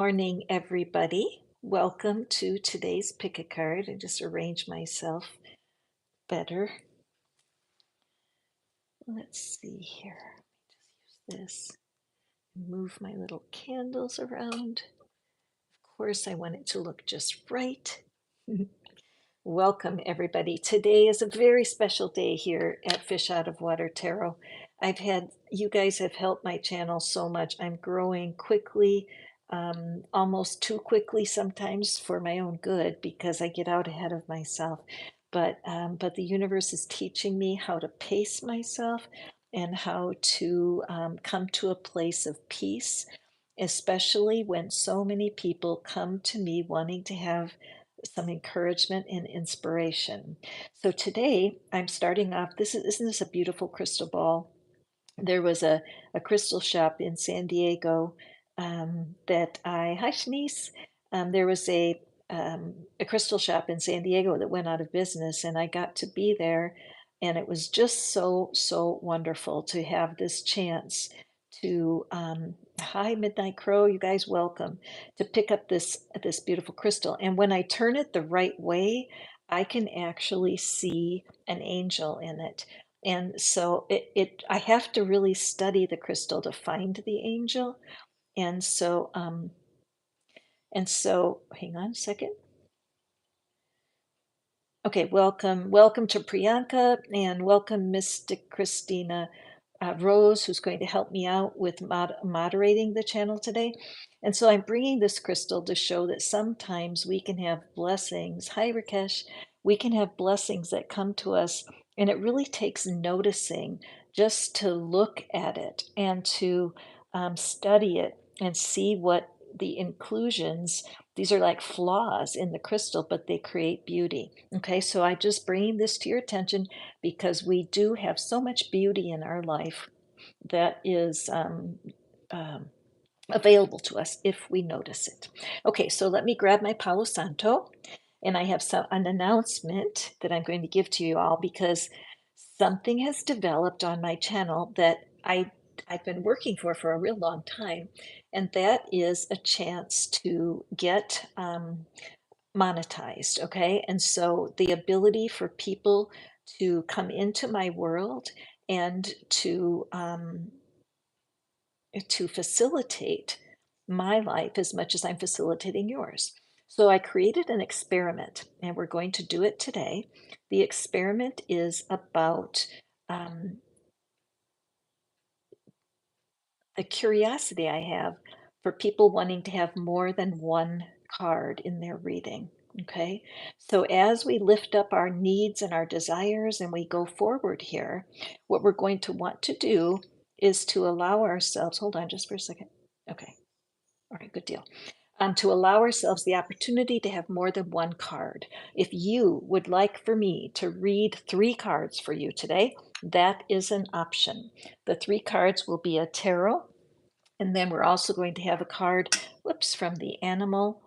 Morning, everybody. Welcome to today's pick a card. I just arrange myself better. Let's see here. Let me just use this. Move my little candles around. Of course, I want it to look just right. Welcome, everybody. Today is a very special day here at Fish Out of Water Tarot. You guys have helped my channel so much. I'm growing quickly, almost too quickly sometimes for my own good because I get out ahead of myself. But the universe is teaching me how to pace myself and how to come to a place of peace, especially when so many people come to me wanting to have some encouragement and inspiration. So today I'm starting off. Isn't this a beautiful crystal ball? There was a crystal shop in San Diego hi Shanice. There was a crystal shop in San Diego that went out of business, and I got to be there, and it was just so wonderful to have this chance to hi Midnight Crow, you guys welcome, to pick up this beautiful crystal. And when I turn it the right way, I can actually see an angel in it. And so I have to really study the crystal to find the angel. And so hang on a second. Okay, welcome to Priyanka, and welcome Mystic Christina Rose, who's going to help me out with moderating the channel today. And so I'm bringing this crystal to show that sometimes we can have blessings. Hi, Rakesh. We can have blessings that come to us, and it really takes noticing just to look at it and to study it and see what the inclusions, these are like flaws in the crystal, but they create beauty. Okay, so I just bring this to your attention because we do have so much beauty in our life that is um, available to us if we notice it. Okay, so let me grab my Palo Santo, and I have an announcement that I'm going to give to you all because something has developed on my channel that I've been working for a real long time, and that is a chance to get monetized. Okay, and so the ability for people to come into my world and to facilitate my life as much as I'm facilitating yours. So I created an experiment, and we're going to do it today. The experiment is about um, the curiosity I have for people wanting to have more than one card in their reading. Okay, so as we lift up our needs and our desires and we go forward here, what we're going to want to do is to allow ourselves, hold on just for a second. Okay, all right, good deal. To allow ourselves the opportunity to have more than one card. If you would like for me to read 3 cards for you today, that is an option. The 3 cards will be a tarot, and then we're also going to have a card, whoops, from the Animal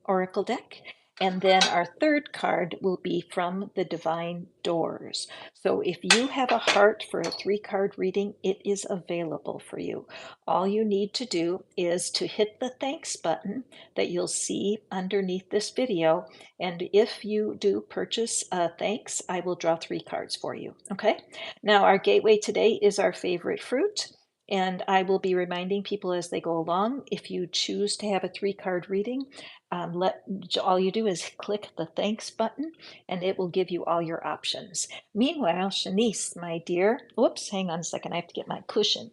Oracle deck. And then our third card will be from the Divine Doors. So if you have a heart for a 3-card reading, it is available for you. All you need to do is to hit the thanks button that you'll see underneath this video. And if you do purchase thanks, I will draw 3 cards for you. Okay. Now, our gateway today is our favorite fruit. And I will be reminding people as they go along, if you choose to have a 3-card reading, all you do is click the thanks button and it will give you all your options. Meanwhile, Shanice, my dear, whoops, hang on a second, I have to get my cushion.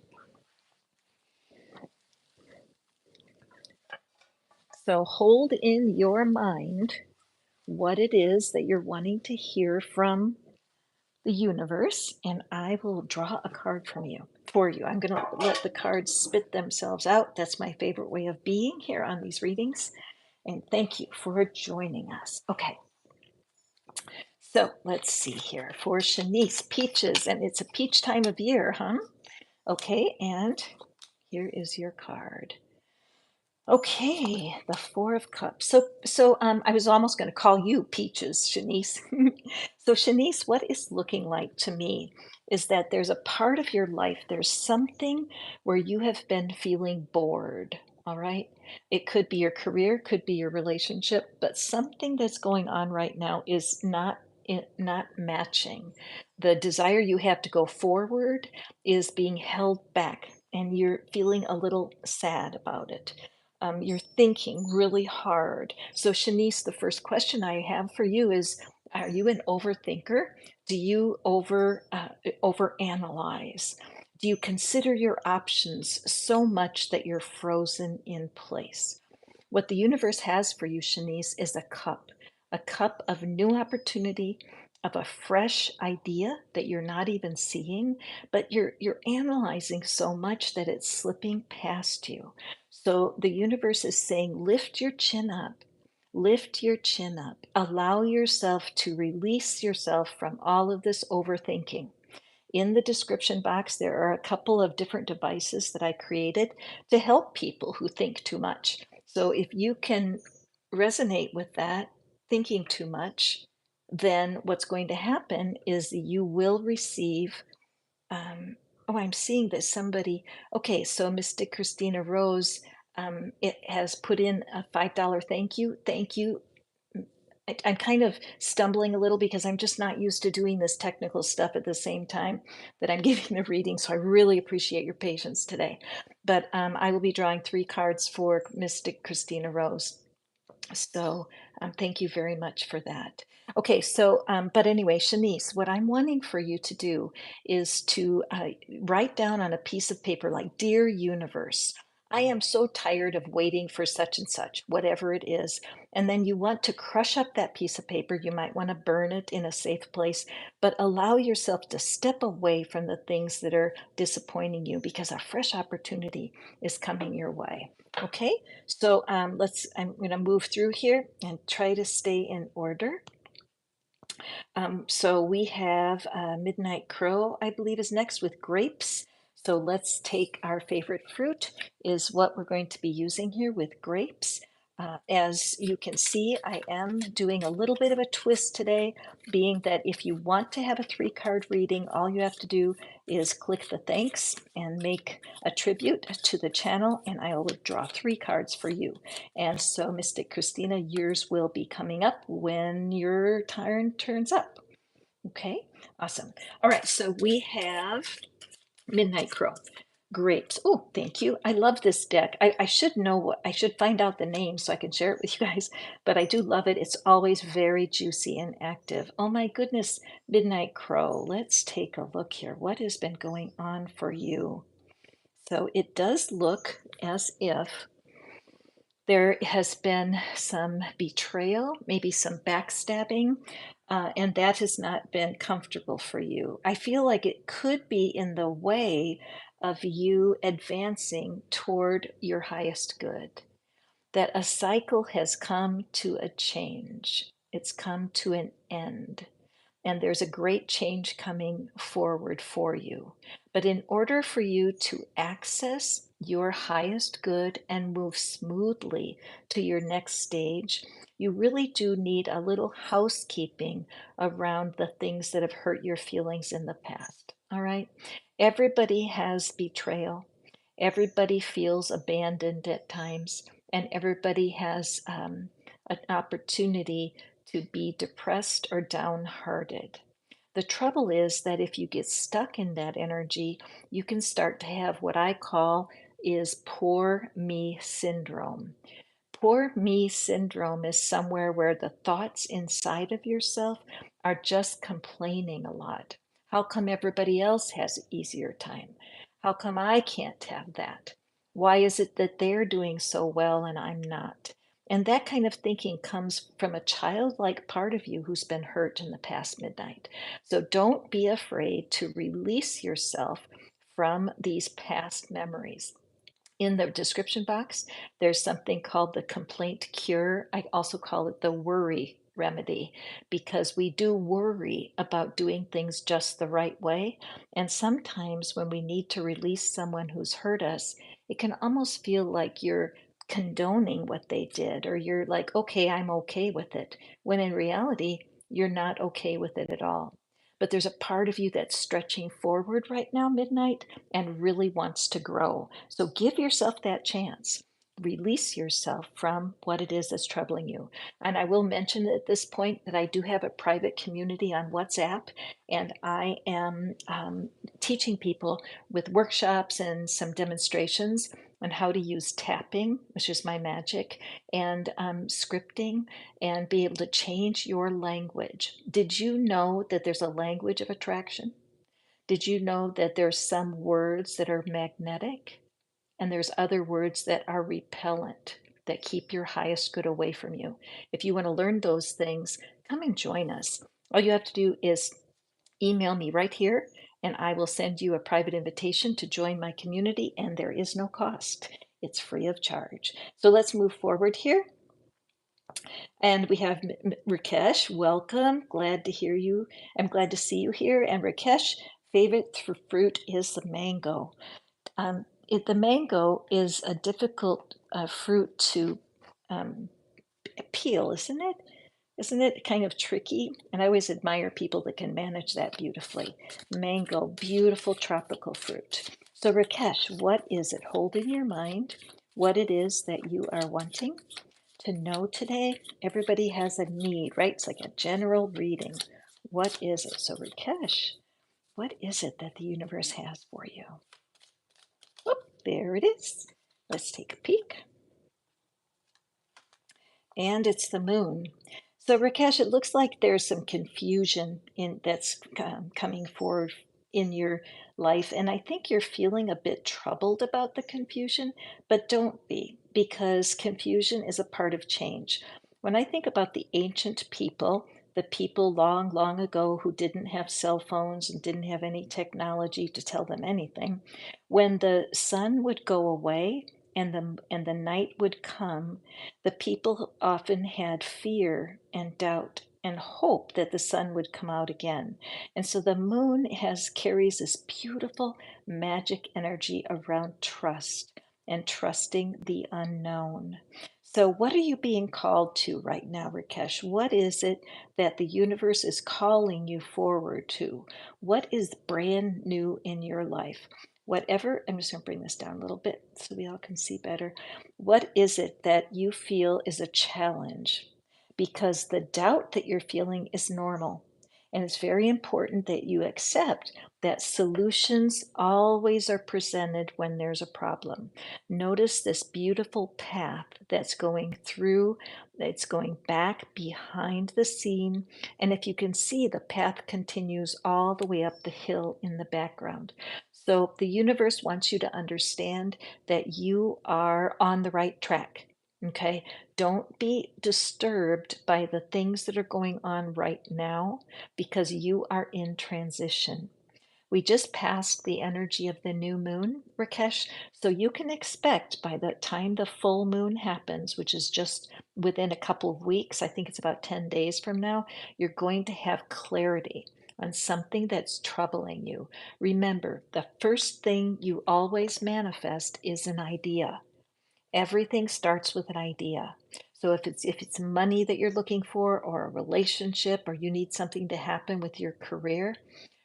So hold in your mind what it is that you're wanting to hear from the universe, and I will draw a card from you for you. I'm going to let the cards spit themselves out. That's my favorite way of being here on these readings. And thank you for joining us. Okay, so let's see here for Shanice, peaches, and it's a peach time of year, huh? Okay, and here is your card. Okay, the 4 of Cups. So I was almost going to call you Peaches, Shanice. So Shanice, what is looking like to me is that there's a part of your life, there's something where you have been feeling bored. All right. It could be your career, could be your relationship, but something that's going on right now is not matching. The desire you have to go forward is being held back, and you're feeling a little sad about it. You're thinking really hard. So, Shanice, the first question I have for you is: are you an overthinker? Do you overanalyze? Do you consider your options so much that you're frozen in place? What the universe has for you, Shanice, is a cup of new opportunity, of a fresh idea that you're not even seeing, but you're analyzing so much that it's slipping past you. So the universe is saying, lift your chin up. Lift your chin up. Allow yourself to release yourself from all of this overthinking. In the description box, there are a couple of different devices that I created to help people who think too much. So if you can resonate with that, thinking too much, then what's going to happen is you will receive. Oh, I'm seeing that somebody, okay, so Mystic Christina Rose, it has put in a $5 thank you. Thank you. I'm kind of stumbling a little because I'm just not used to doing this technical stuff at the same time that I'm giving the reading. So I really appreciate your patience today. But I will be drawing 3 cards for Mystic Christina Rose. So thank you very much for that. Okay, so, but anyway, Shanice, what I'm wanting for you to do is to write down on a piece of paper, like, Dear Universe, I am so tired of waiting for such and such, whatever it is. And then you want to crush up that piece of paper. You might want to burn it in a safe place, but allow yourself to step away from the things that are disappointing you because a fresh opportunity is coming your way. Okay, so I'm going to move through here and try to stay in order. So we have Midnight Crow, I believe, is next with grapes. So let's take our favorite fruit is what we're going to be using here with grapes. As you can see, I am doing a little bit of a twist today, being that if you want to have a 3-card reading, all you have to do is click the thanks and make a tribute to the channel, and I will draw 3 cards for you. And so, Mystic Christina, yours will be coming up when your turn turns up. Okay, awesome. All right, so we have Midnight Crow. Grapes. Oh, thank you. I love this deck. I should know what, I should find out the name so I can share it with you guys, but I do love it. It's always very juicy and active. Oh my goodness, Midnight Crow. Let's take a look here. What has been going on for you? So it does look as if there has been some betrayal, maybe some backstabbing, and that has not been comfortable for you. I feel like it could be in the way of you advancing toward your highest good, that a cycle has come to a change, it's come to an end. And there's a great change coming forward for you. But in order for you to access your highest good and move smoothly to your next stage, you really do need a little housekeeping around the things that have hurt your feelings in the past. All right? Everybody has betrayal. Everybody feels abandoned at times, and everybody has an opportunity to be depressed or downhearted. The trouble is that if you get stuck in that energy, you can start to have what I call is poor me syndrome. Poor me syndrome is somewhere where the thoughts inside of yourself are just complaining a lot. How come everybody else has an easier time? How come I can't have that? Why is it that they're doing so well and I'm not? And that kind of thinking comes from a childlike part of you who's been hurt in the past midnight. So don't be afraid to release yourself from these past memories. In the description box, there's something called the complaint cure. I also call it the worry remedy because we do worry about doing things just the right way. And sometimes when we need to release someone who's hurt us, it can almost feel like you're condoning what they did, or you're like, okay, I'm okay with it, when in reality, you're not okay with it at all. But there's a part of you that's stretching forward right now, Midnight, and really wants to grow. So give yourself that chance. release yourself from what it is that's troubling you. And I will mention at this point that I do have a private community on WhatsApp, and I am teaching people with workshops and some demonstrations on how to use tapping, which is my magic, and scripting, and be able to change your language. Did you know that there's a language of attraction? Did you know that there's some words that are magnetic and there's other words that are repellent, that keep your highest good away from you? If you want to learn those things, come and join us. All you have to do is email me right here, and I will send you a private invitation to join my community, and there is no cost. It's free of charge. So let's move forward here. And we have Rakesh. Welcome. Glad to hear you. I'm glad to see you here. And Rakesh, favorite fruit is the mango. The mango is a difficult fruit to peel, isn't it? Isn't it kind of tricky? And I always admire people that can manage that beautifully. Mango, beautiful tropical fruit. So Rakesh, what is it? Hold in your mind what it is that you are wanting to know today. Everybody has a need, right? It's like a general reading. What is it? So Rakesh, what is it that the universe has for you? Oh, there it is. Let's take a peek. And it's the moon. So Rakesh, it looks like there's some confusion in that's coming forward in your life, and I think you're feeling a bit troubled about the confusion, but don't be, because confusion is a part of change. When I think about the ancient people, the people long, long ago who didn't have cell phones and didn't have any technology to tell them anything, when the sun would go away and the night would come, the people often had fear and doubt and hope that the sun would come out again. And so the moon carries this beautiful magic energy around trust and trusting the unknown. So what are you being called to right now, Rakesh? What is it that the universe is calling you forward to? What is brand new in your life? Whatever, I'm just going to bring this down a little bit so we all can see better. What is it that you feel is a challenge? Because the doubt that you're feeling is normal. And it's very important that you accept that solutions always are presented when there's a problem. Notice this beautiful path that's going through, it's going back behind the scene. And if you can see, the path continues all the way up the hill in the background. So the universe wants you to understand that you are on the right track. Okay, don't be disturbed by the things that are going on right now because you are in transition. We just passed the energy of the new moon, Rakesh, so you can expect by the time the full moon happens, which is just within a couple of weeks, I think it's about 10 days from now, you're going to have clarity on something that's troubling you. Remember, the first thing you always manifest is an idea. Everything starts with an idea. So if it's money that you're looking for, or a relationship, or you need something to happen with your career,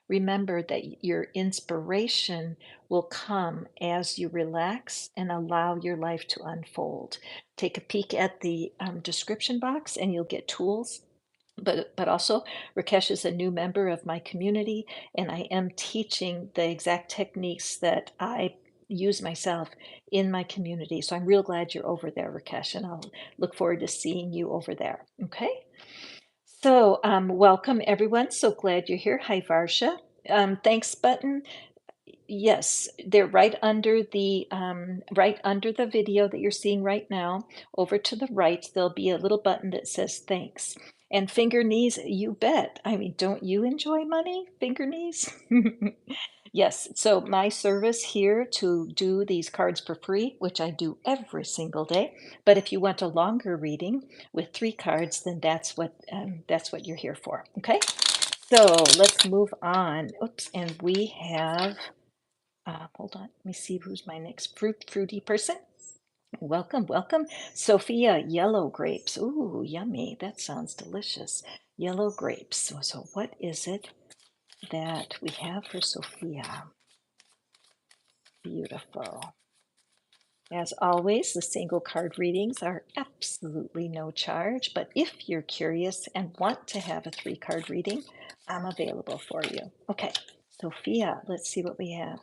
remember that your inspiration will come as you relax and allow your life to unfold. Take a peek at the description box and you'll get tools. But also, Rakesh is a new member of my community, and I am teaching the exact techniques that I use myself in my community. So I'm real glad you're over there, Rakesh, and I'll look forward to seeing you over there. Okay? So, welcome everyone. So glad you're here. Hi, Varsha. Thanks button. Yes, they're right under the video that you're seeing right now. Over to the right, there'll be a little button that says thanks. And finger knees, you bet. I mean, don't you enjoy money? Finger knees? Yes, so my service here to do these cards for free, which I do every single day. But if you want a longer reading with 3 cards, then that's what you're here for. Okay, so let's move on. Oops, and we have. Hold on, let me see who's my next fruity person. Welcome, welcome. Sophia, yellow grapes. Ooh, yummy. That sounds delicious. Yellow grapes. So what is it that we have for Sophia? Beautiful. As always, the single card readings are absolutely no charge, but if you're curious and want to have a 3 card reading, I'm available for you. Okay, Sophia, let's see what we have.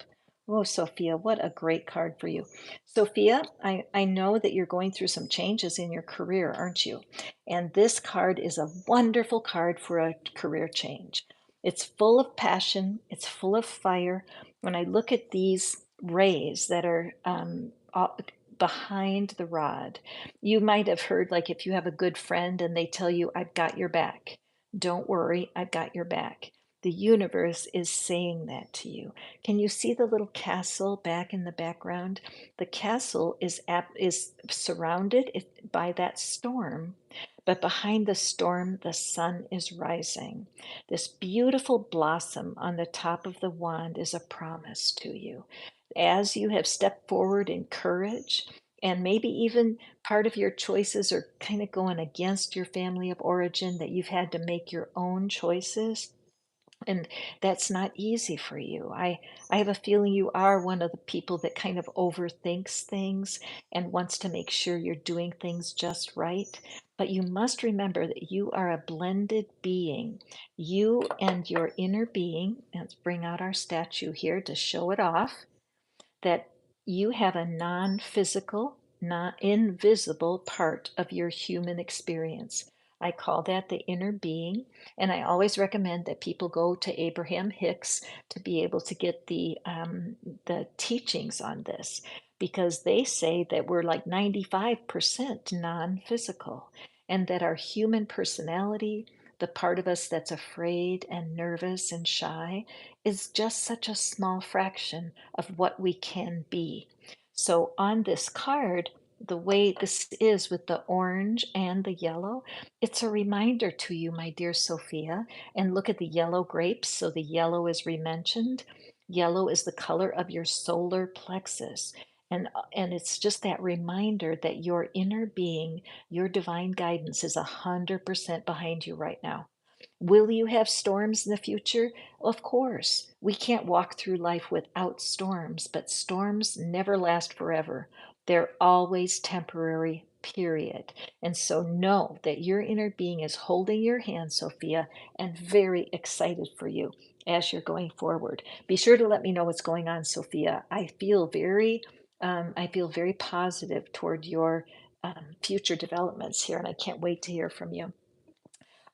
Oh, Sophia, what a great card for you. Sophia, I know that you're going through some changes in your career, aren't you? And this card is a wonderful card for a career change. It's full of passion, it's full of fire. When I look at these rays that are behind the rod. You might have heard, like, if you have a good friend and they tell you, I've got your back, don't worry, I've got your back. The universe is saying that to you. Can you see the little castle back in the background? The castle is surrounded by that storm, but behind the storm, the sun is rising. This beautiful blossom on the top of the wand is a promise to you. As you have stepped forward in courage, and maybe even part of your choices are kind of going against your family of origin, that you've had to make your own choices, and that's not easy for you. I have a feeling you are one of the people that kind of overthinks things and wants to make sure you're doing things just right. But you must remember that you are a blended being. You and your inner being, let's bring out our statue here to show it off, that you have a non-physical, not invisible part of your human experience. I call that the inner being, and I always recommend that people go to Abraham Hicks to be able to get the teachings on this, because they say that we're like 95% non-physical, and that our human personality, the part of us that's afraid and nervous and shy, is just such a small fraction of what we can be. So on this card, the way this is with the orange and the yellow, it's a reminder to you, my dear Sophia. And look at the yellow grapes. So the yellow is rementioned. Yellow is the color of your solar plexus. And it's just that reminder that your inner being, your divine guidance is 100% behind you right now. Will you have storms in the future? Of course. We can't walk through life without storms, but storms never last forever. They're always temporary, period. And so know that your inner being is holding your hand, Sophia, and very excited for you as you're going forward. Be sure to let me know what's going on, Sophia. I feel very positive toward your future developments here, and I can't wait to hear from you.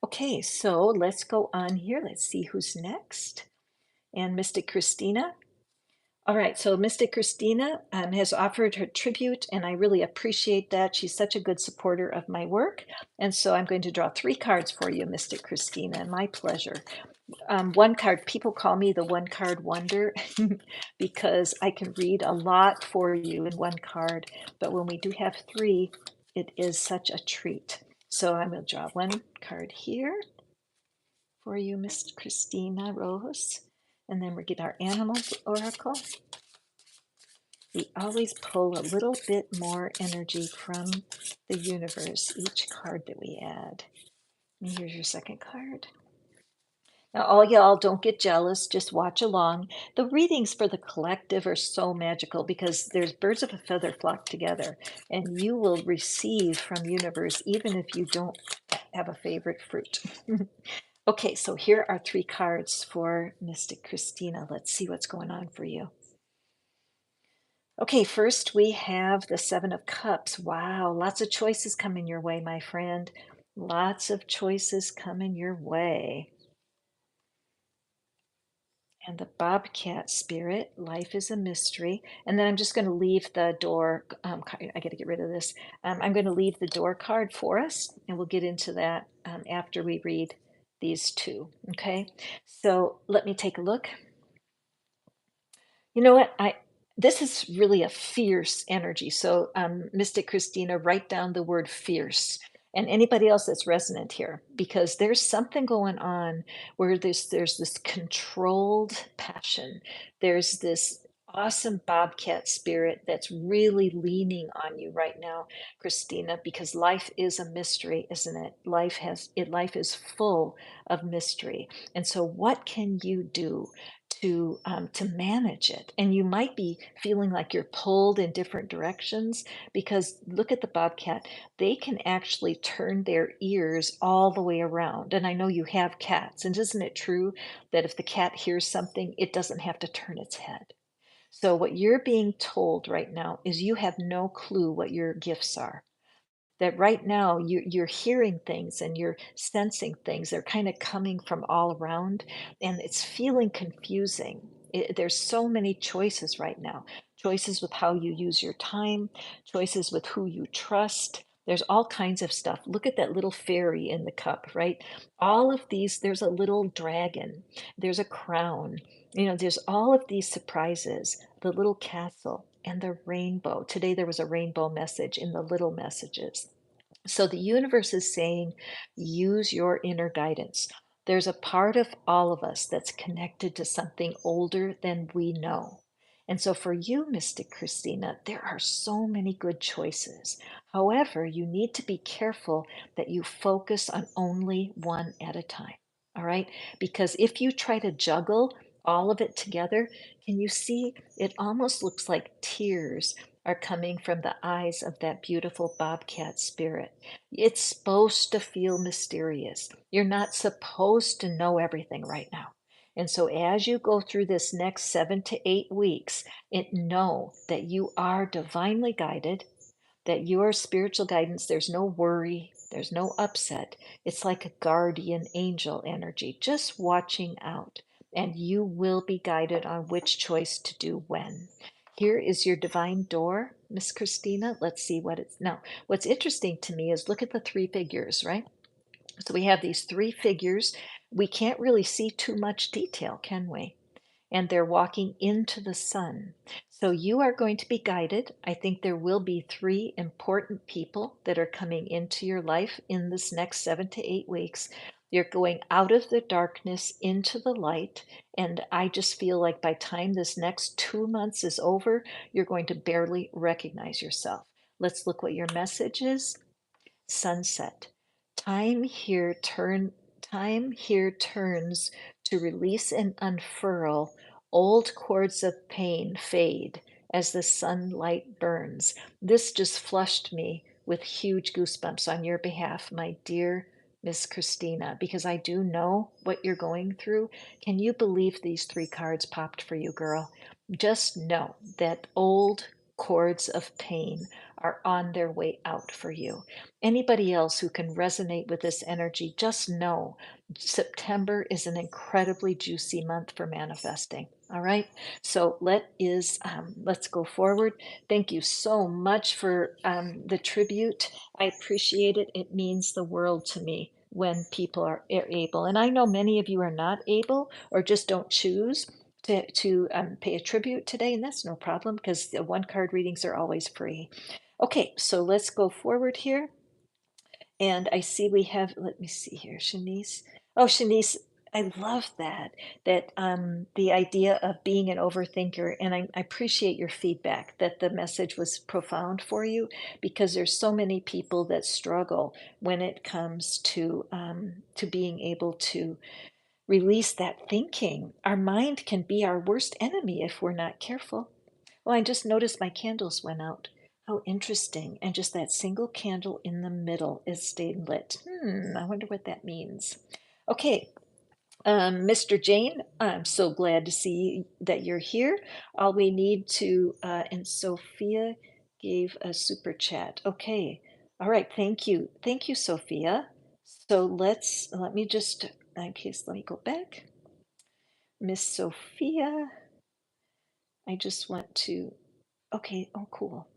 Okay, so let's go on here. Let's see who's next. And Mystic Christina. All right, so Mystic Christina has offered her tribute, and I really appreciate that. She's such a good supporter of my work. And so I'm going to draw 3 cards for you, Mystic Christina. My pleasure. One card, people call me the one card wonder because I can read a lot for you in 1 card. But when we do have 3, it is such a treat. So I'm going to draw 1 card here for you, Miss Christina Rose. And then we get our animal oracle. We always pull a little bit more energy from the universe each card that we add. And here's your 2nd card. Now, all y'all, don't get jealous, just watch along. The readings for the collective are so magical because there's birds of a feather flock together, and you will receive from universe even if you don't have a favorite fruit. Okay, so here are 3 cards for Mystic Christina. Let's see what's going on for you. Okay, first we have the 7 of Cups. Wow, lots of choices coming your way, my friend. Lots of choices coming your way. And the Bobcat Spirit, life is a mystery. And then I'm just going to leave the door, I got to get rid of this. I'm going to leave the door card for us, and we'll get into that after we read these 2, okay? So let me take a look. You know what? This is really a fierce energy. So, Mystic Christina, write down the word fierce, and anybody else that's resonant here, because there's something going on where there's this controlled passion. There's this awesome bobcat spirit that's really leaning on you right now, Christina, because life is a mystery, isn't it? Life is full of mystery. And so what can you do to manage it. And you might be feeling like you're pulled in different directions because look at the bobcat. They can actually turn their ears all the way around. And I know you have cats. And isn't it true that if the cat hears something, it doesn't have to turn its head? So what you're being told right now is you have no clue what your gifts are, that right now you're hearing things and you're sensing things. They're kind of coming from all around and it's feeling confusing. There's so many choices right now, choices with how you use your time, choices with who you trust. There's all kinds of stuff. Look at that little fairy in the cup, right? All of these, there's a little dragon, there's a crown, there's all of these surprises, the little castle and the rainbow. Today there was a rainbow message in the little messages. So the universe is saying, use your inner guidance. There's a part of all of us that's connected to something older than we know. And so for you, Mystic Christina, there are so many good choices. However, you need to be careful that you focus on only one at a time. All right? Because if you try to juggle all of it together, can you see it almost looks like tears are coming from the eyes of that beautiful bobcat spirit. It's supposed to feel mysterious. You're not supposed to know everything right now. And so, as you go through this next 7 to 8 weeks, know that you are divinely guided, that your spiritual guidance, there's no worry, there's no upset. It's like a guardian angel energy, just watching out. And you will be guided on which choice to do when. Here is your divine door, Miss Christina. Let's see what it's now. What's interesting to me is look at the three figures, right? So we have these three figures. We can't really see too much detail, can we? And they're walking into the sun. So you are going to be guided. I think there will be three important people that are coming into your life in this next 7 to 8 weeks. You're going out of the darkness into the light. And I just feel like by time this next 2 months is over, you're going to barely recognize yourself. Let's look what your message is. Sunset. Time here turn Time here turns to release and unfurl. Old cords of pain fade as the sunlight burns. This just flushed me with huge goosebumps on your behalf, my dear Miss Christina, because I do know what you're going through. Can you believe these three cards popped for you, girl? Just know that old cords of pain are on their way out for you. Anybody else who can resonate with this energy, just know September is an incredibly juicy month for manifesting. All right. So let's go forward. Thank you so much for the tribute. I appreciate it. It means the world to me when people are able. And I know many of you are not able or just don't choose to pay a tribute today. And that's no problem because the one card readings are always free. Okay, so let's go forward here. And I see we have, let me see here, Shanice. Oh, Shanice, I love that the idea of being an overthinker. And I appreciate your feedback that the message was profound for you because there's so many people that struggle when it comes to being able to release that thinking. Our mind can be our worst enemy if we're not careful. Well, I just noticed my candles went out. How interesting. And just that single candle in the middle is staying lit. I wonder what that means. Okay, Mr. Jane, I'm so glad to see that you're here. All we need to, and Sophia gave a super chat. Okay, all right, thank you. Thank you, Sophia. So let me just, in case, let me go back. Miss Sophia, I just want to, okay, oh, cool.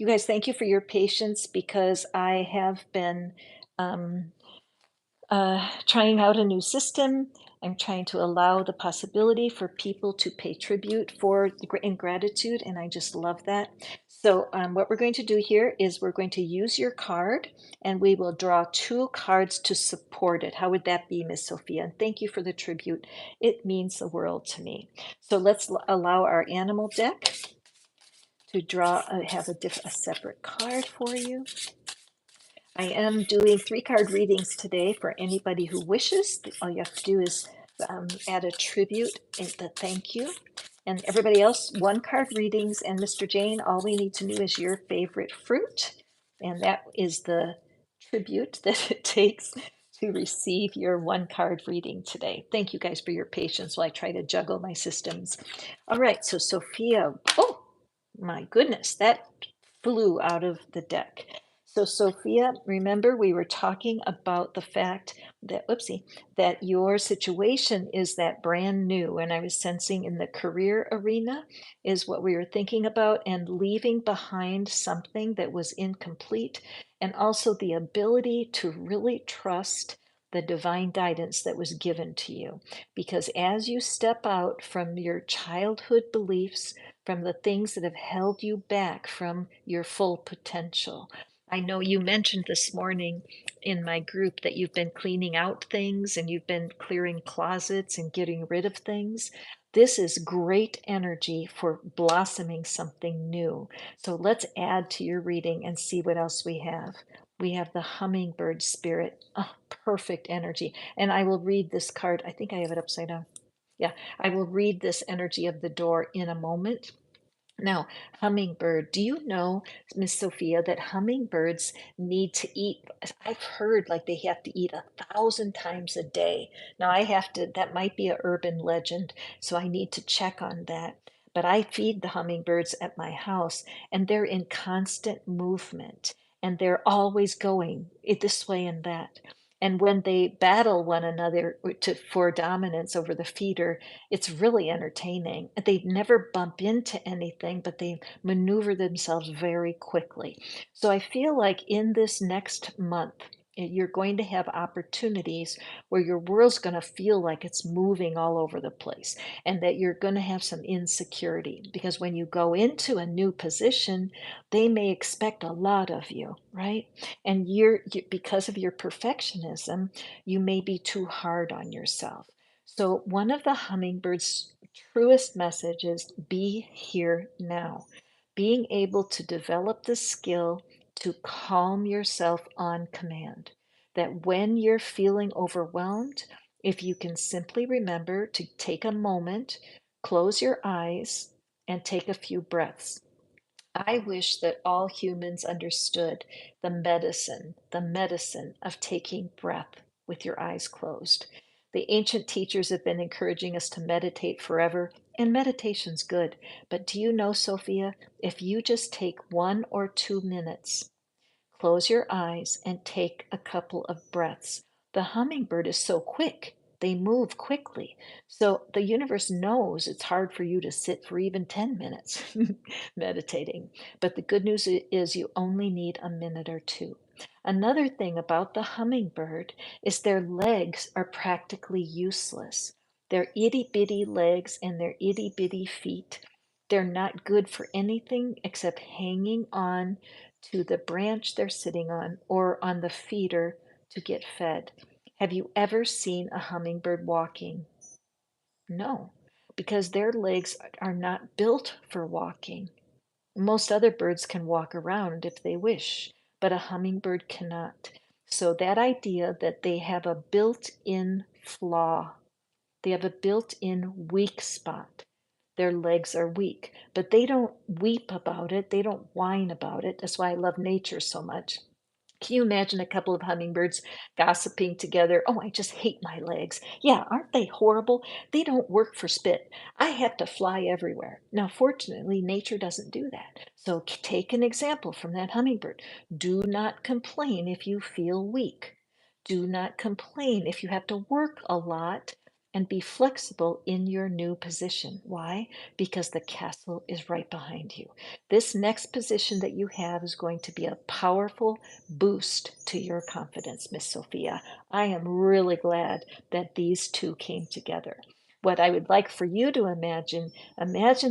You guys, thank you for your patience because I have been um, trying out a new system. I'm trying to allow the possibility for people to pay tribute in gratitude, and I just love that. So what we're going to do here is we're going to use your card, and we will draw two cards to support it. How would that be, Miss Sophia? And thank you for the tribute. It means the world to me. So let's allow our animal deck to draw, have a separate card for you. I am doing 3 card readings today for anybody who wishes. All you have to do is add a tribute in the thank you. And everybody else, one card readings. And Mr. Jane, all we need to know is your favorite fruit. And that is the tribute that it takes to receive your one card reading today. Thank you guys for your patience while I try to juggle my systems. All right, so Sophia, oh my goodness, that flew out of the deck. So Sophia, remember we were talking about the fact that, whoopsie, that your situation is that brand new, and I was sensing in the career arena is what we were thinking about, and leaving behind something that was incomplete, and also the ability to really trust the divine guidance that was given to you. Because as you step out from your childhood beliefs, from the things that have held you back from your full potential. I know you mentioned this morning in my group that you've been cleaning out things and you've been clearing closets and getting rid of things. This is great energy for blossoming something new. So let's add to your reading and see what else we have. We have the hummingbird spirit. Oh, perfect energy. And I will read this card. I think I have it upside down. Yeah, I will read this energy of the door in a moment. Now, hummingbird, do you know, Miss Sophia, that hummingbirds need to eat? I've heard like they have to eat 1,000 times a day. Now, I have to, that might be a urban legend, so I need to check on that. But I feed the hummingbirds at my house, and they're in constant movement, and they're always going this way and that. And when they battle one another for dominance over the feeder, it's really entertaining. They never bump into anything, but they maneuver themselves very quickly. So I feel like in this next month, you're going to have opportunities where your world's going to feel like it's moving all over the place, and that you're going to have some insecurity, because when you go into a new position, they may expect a lot of you, right? And because of your perfectionism, you may be too hard on yourself. So, one of the hummingbird's truest messages: be here now. Being able to develop the skill to calm yourself on command. That when you're feeling overwhelmed, if you can simply remember to take a moment, close your eyes, and take a few breaths. I wish that all humans understood the medicine of taking breath with your eyes closed. The ancient teachers have been encouraging us to meditate forever, and meditation's good. But do you know, Sophia, if you just take 1 or 2 minutes, close your eyes and take a couple of breaths. The hummingbird is so quick, they move quickly. So the universe knows it's hard for you to sit for even 10 minutes meditating. But the good news is you only need a minute or two. Another thing about the hummingbird is their legs are practically useless. Their itty bitty legs and their itty bitty feet, they're not good for anything except hanging on to the branch they're sitting on or on the feeder to get fed. Have you ever seen a hummingbird walking? No, because their legs are not built for walking. Most other birds can walk around if they wish, but a hummingbird cannot. So, that idea that they have a built in flaw, they have a built in weak spot. Their legs are weak, but they don't weep about it. They don't whine about it. That's why I love nature so much. Can you imagine a couple of hummingbirds gossiping together? Oh, I just hate my legs. Yeah, aren't they horrible? They don't work for spit. I have to fly everywhere. Now, fortunately, nature doesn't do that. So take an example from that hummingbird. Do not complain if you feel weak. Do not complain if you have to work a lot, and be flexible in your new position. Why? Because the castle is right behind you. This next position that you have is going to be a powerful boost to your confidence, Miss Sophia. I am really glad that these two came together. What I would like for you to imagine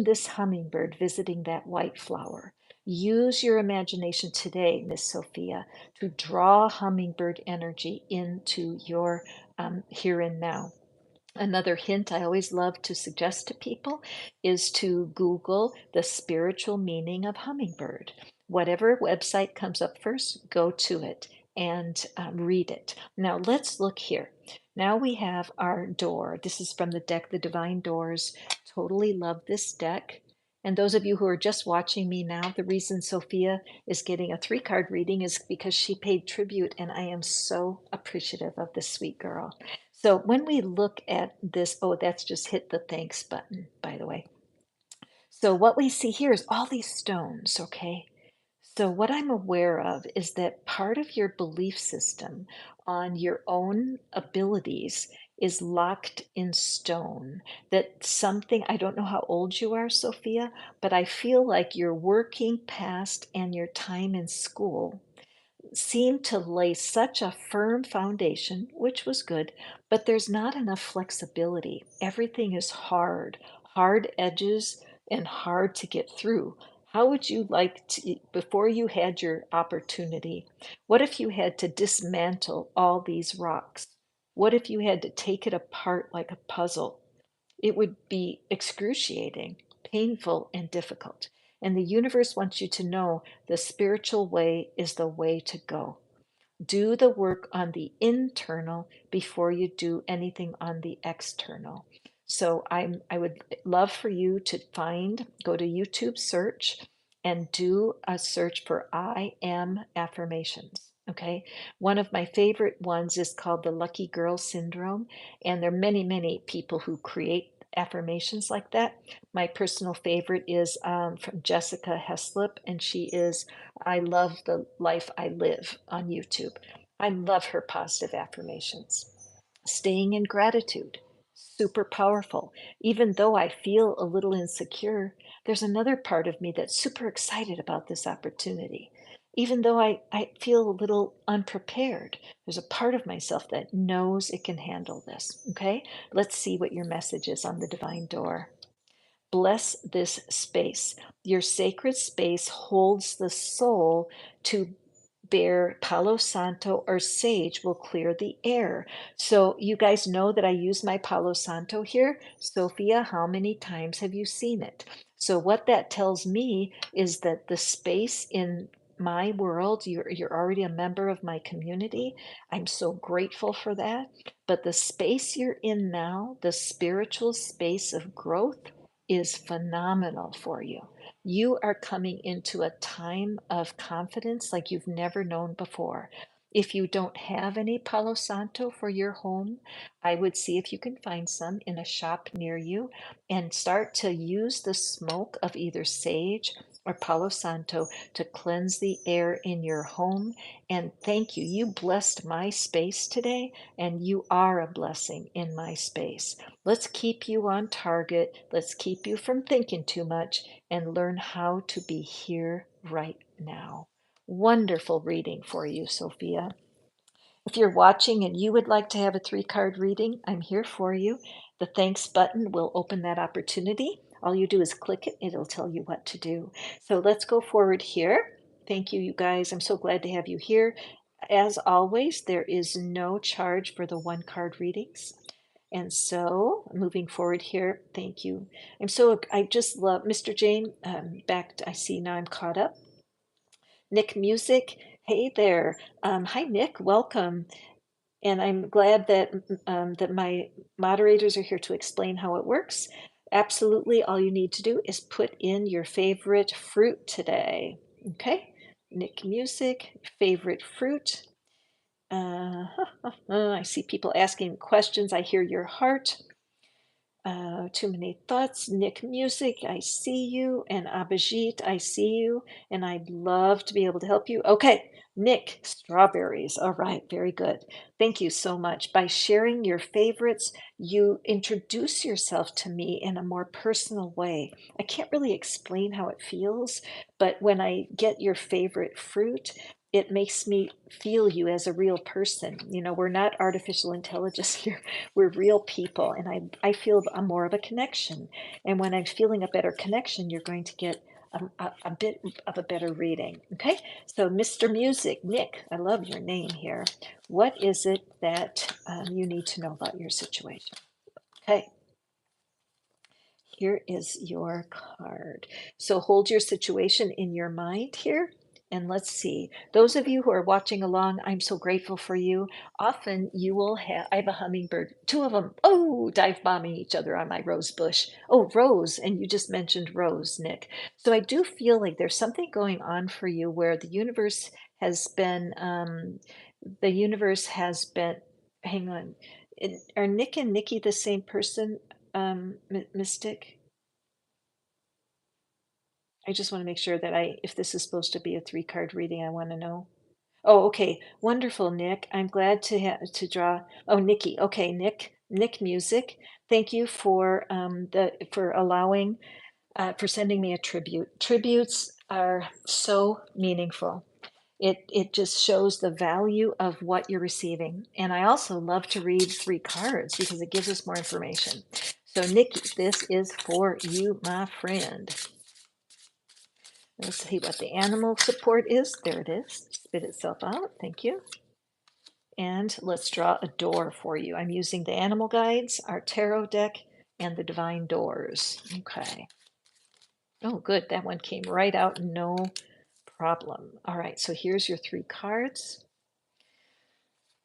this hummingbird visiting that white flower. Use your imagination today, Miss Sophia, to draw hummingbird energy into your here and now. Another hint I always love to suggest to people is to Google the spiritual meaning of hummingbird. Whatever website comes up first, go to it and read it. Now let's look here. Now we have our door. This is from the deck, The Divine Doors. Totally love this deck. And those of you who are just watching me now, the reason Sophia is getting a 3-card reading is because she paid tribute, and I am so appreciative of this sweet girl. So when we look at this, oh, that's just hit the thanks button, by the way. So what we see here is all these stones, okay? So what I'm aware of is that part of your belief system on your own abilities is locked in stone. That something, I don't know how old you are, Sophia, but I feel like you're working past and your time in school seemed to lay such a firm foundation, which was good, but there's not enough flexibility. Everything is hard, hard edges, and hard to get through. How would you like to, before you had your opportunity, what if you had to dismantle all these rocks? What if you had to take it apart like a puzzle? It would be excruciating, painful, and difficult. And the universe wants you to know the spiritual way is the way to go. Do the work on the internal before you do anything on the external. So I would love for you to go to YouTube search and do a search for I am affirmations. Okay. One of my favorite ones is called the Lucky Girl Syndrome. And there are many, many people who create affirmations like that. My personal favorite is from Jessica Heslop, and she is I love the life I live on YouTube. I love her positive affirmations. Staying in gratitude, super powerful. Even though I feel a little insecure, there's another part of me that's super excited about this opportunity. Even though I feel a little unprepared, there's a part of myself that knows it can handle this. Okay, let's see what your message is on the divine door. Bless this space. Your sacred space holds the soul to bear Palo Santo or sage will clear the air. So you guys know that I use my Palo Santo here. Sophia, how many times have you seen it? So what that tells me is that the space in my world, you're already a member of my community. I'm so grateful for that. But the space you're in now, the spiritual space of growth, is phenomenal for you. You are coming into a time of confidence like you've never known before. If you don't have any Palo Santo for your home, I would see if you can find some in a shop near you and start to use the smoke of either sage or Palo Santo to cleanse the air in your home. And thank you. You blessed my space today, and you are a blessing in my space. Let's keep you on target. Let's keep you from thinking too much and learn how to be here right now. Wonderful reading for you, Sophia. If you're watching and you would like to have a 3-card reading, I'm here for you. The thanks button will open that opportunity. All you do is click it, it'll tell you what to do. So let's go forward here. Thank you, you guys. I'm so glad to have you here. As always, there is no charge for the 1-card readings. And so moving forward here, thank you. I just love Mr. Jane. I see now I'm caught up. Nick Music, hey there. Hi, Nick, welcome. And I'm glad that my moderators are here to explain how it works. Absolutely, all you need to do is put in your favorite fruit today. Okay, Nick Music, favorite fruit. I see people asking questions. I hear your heart. Too many thoughts. Nick Music, I see you. And Abhijit, I see you. And I'd love to be able to help you. Okay, Nick, strawberries. All right, very good. Thank you so much. By sharing your favorites, you introduce yourself to me in a more personal way. I can't really explain how it feels, but when I get your favorite fruit, it makes me feel you as a real person. You know, we're not artificial intelligence here. We're real people, and I feel more of a connection. And when I'm feeling a better connection, you're going to get a bit of a better reading. Okay, so Mr. Music, Nick, I love your name here. What is it that you need to know about your situation? Okay, here is your card. So hold your situation in your mind here. And let's see, those of you who are watching along, I'm so grateful for you. Often you will have, I have a hummingbird, two of them, oh, dive bombing each other on my rose bush. Oh, Rose, and you just mentioned Rose, Nick. So I do feel like there's something going on for you where the universe has been, hang on, are Nick and Nikki the same person, Mystic? I just want to make sure that if this is supposed to be a three-card reading, I want to know. Oh, okay. Wonderful, Nick. I'm glad to draw. Oh, Nikki. Okay, Nick Music. Thank you for allowing for sending me a tribute. Tributes are so meaningful. It just shows the value of what you're receiving. And I also love to read three cards because it gives us more information. So, Nikki, this is for you, my friend. Let's see what the animal support is. There it is. Spit itself out. Thank you. And let's draw a door for you. I'm using the animal guides, our tarot deck, and the divine doors. Okay. Oh, good. That one came right out. No problem. All right. So here's your three cards.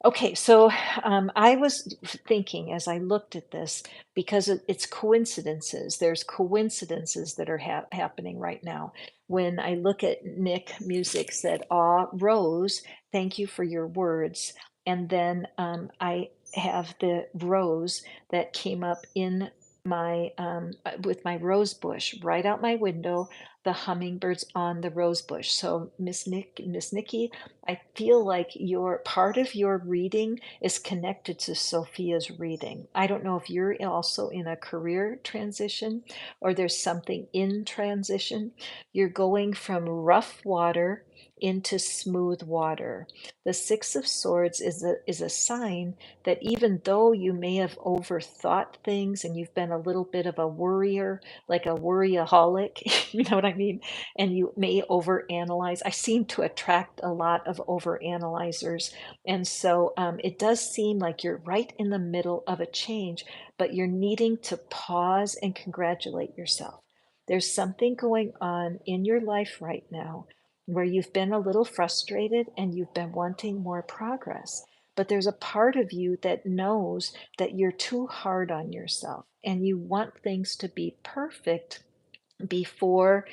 Okay, so I was thinking as I looked at this, because it's coincidences, there's coincidences that are happening right now. When I look at Nick Music said, "Aw, Rose, thank you for your words." And then I have the rose that came up in with my rose bush right out my window, the hummingbirds on the rose bush. So Miss Nikki, I feel like your part of your reading is connected to Sophia's reading. I don't know if you're also in a career transition or there's something in transition. You're going from rough water into smooth water. The Six of Swords is a sign that even though you may have overthought things and you've been a little bit of a worrier, like a worryaholic, you know what I mean? And you may overanalyze. I seem to attract a lot of overanalyzers. And so it does seem like you're right in the middle of a change, but you're needing to pause and congratulate yourself. There's something going on in your life right now where you've been a little frustrated and you've been wanting more progress. But there's a part of you that knows that you're too hard on yourself and you want things to be perfect before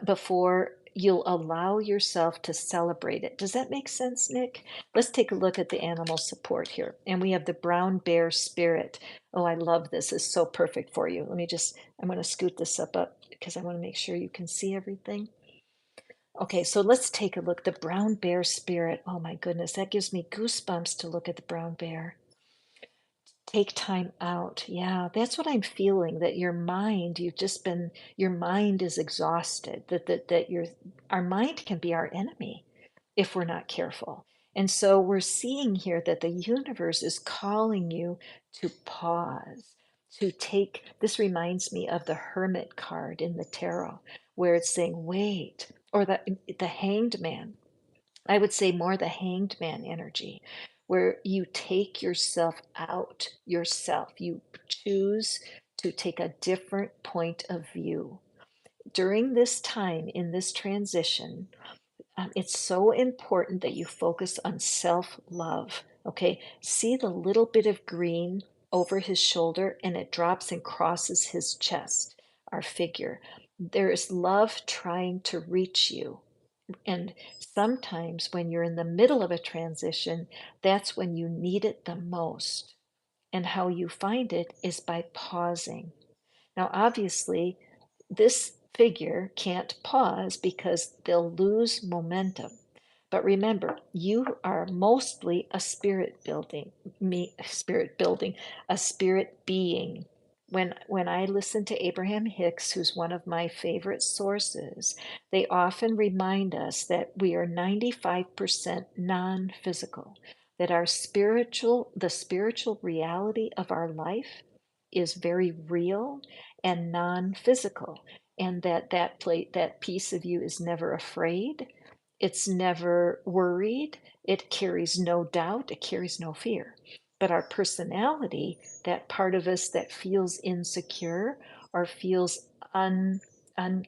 before you'll allow yourself to celebrate it. Does that make sense, Nick? Let's take a look at the animal support here. And we have the brown bear spirit. Oh, I love this. It's so perfect for you. I'm going to scoot this up because I want to make sure you can see everything. Okay, so let's take a look. The brown bear spirit. Oh my goodness, that gives me goosebumps to look at the brown bear. Take time out. Yeah, that's what I'm feeling, that your mind is exhausted, our mind can be our enemy if we're not careful. And so we're seeing here that the universe is calling you to pause, to take, this reminds me of the Hermit card in the tarot, where it's saying, wait, or the Hanged Man. I would say more the hanged man energy, where you take yourself out yourself. You choose to take a different point of view. During this time in this transition, it's so important that you focus on self love. Okay, see the little bit of green over his shoulder and it drops and crosses his chest, our figure. There is love trying to reach you. And sometimes when you're in the middle of a transition, that's when you need it the most. And how you find it is by pausing. Now, obviously, this figure can't pause because they'll lose momentum. But remember, you are mostly a spirit building, a spirit being. When I listen to Abraham Hicks, who's one of my favorite sources, they often remind us that we are 95% non-physical, that the spiritual reality of our life is very real and non-physical, and that piece of you is never afraid, it's never worried, it carries no doubt, it carries no fear. But our personality, that part of us that feels insecure or feels un, un,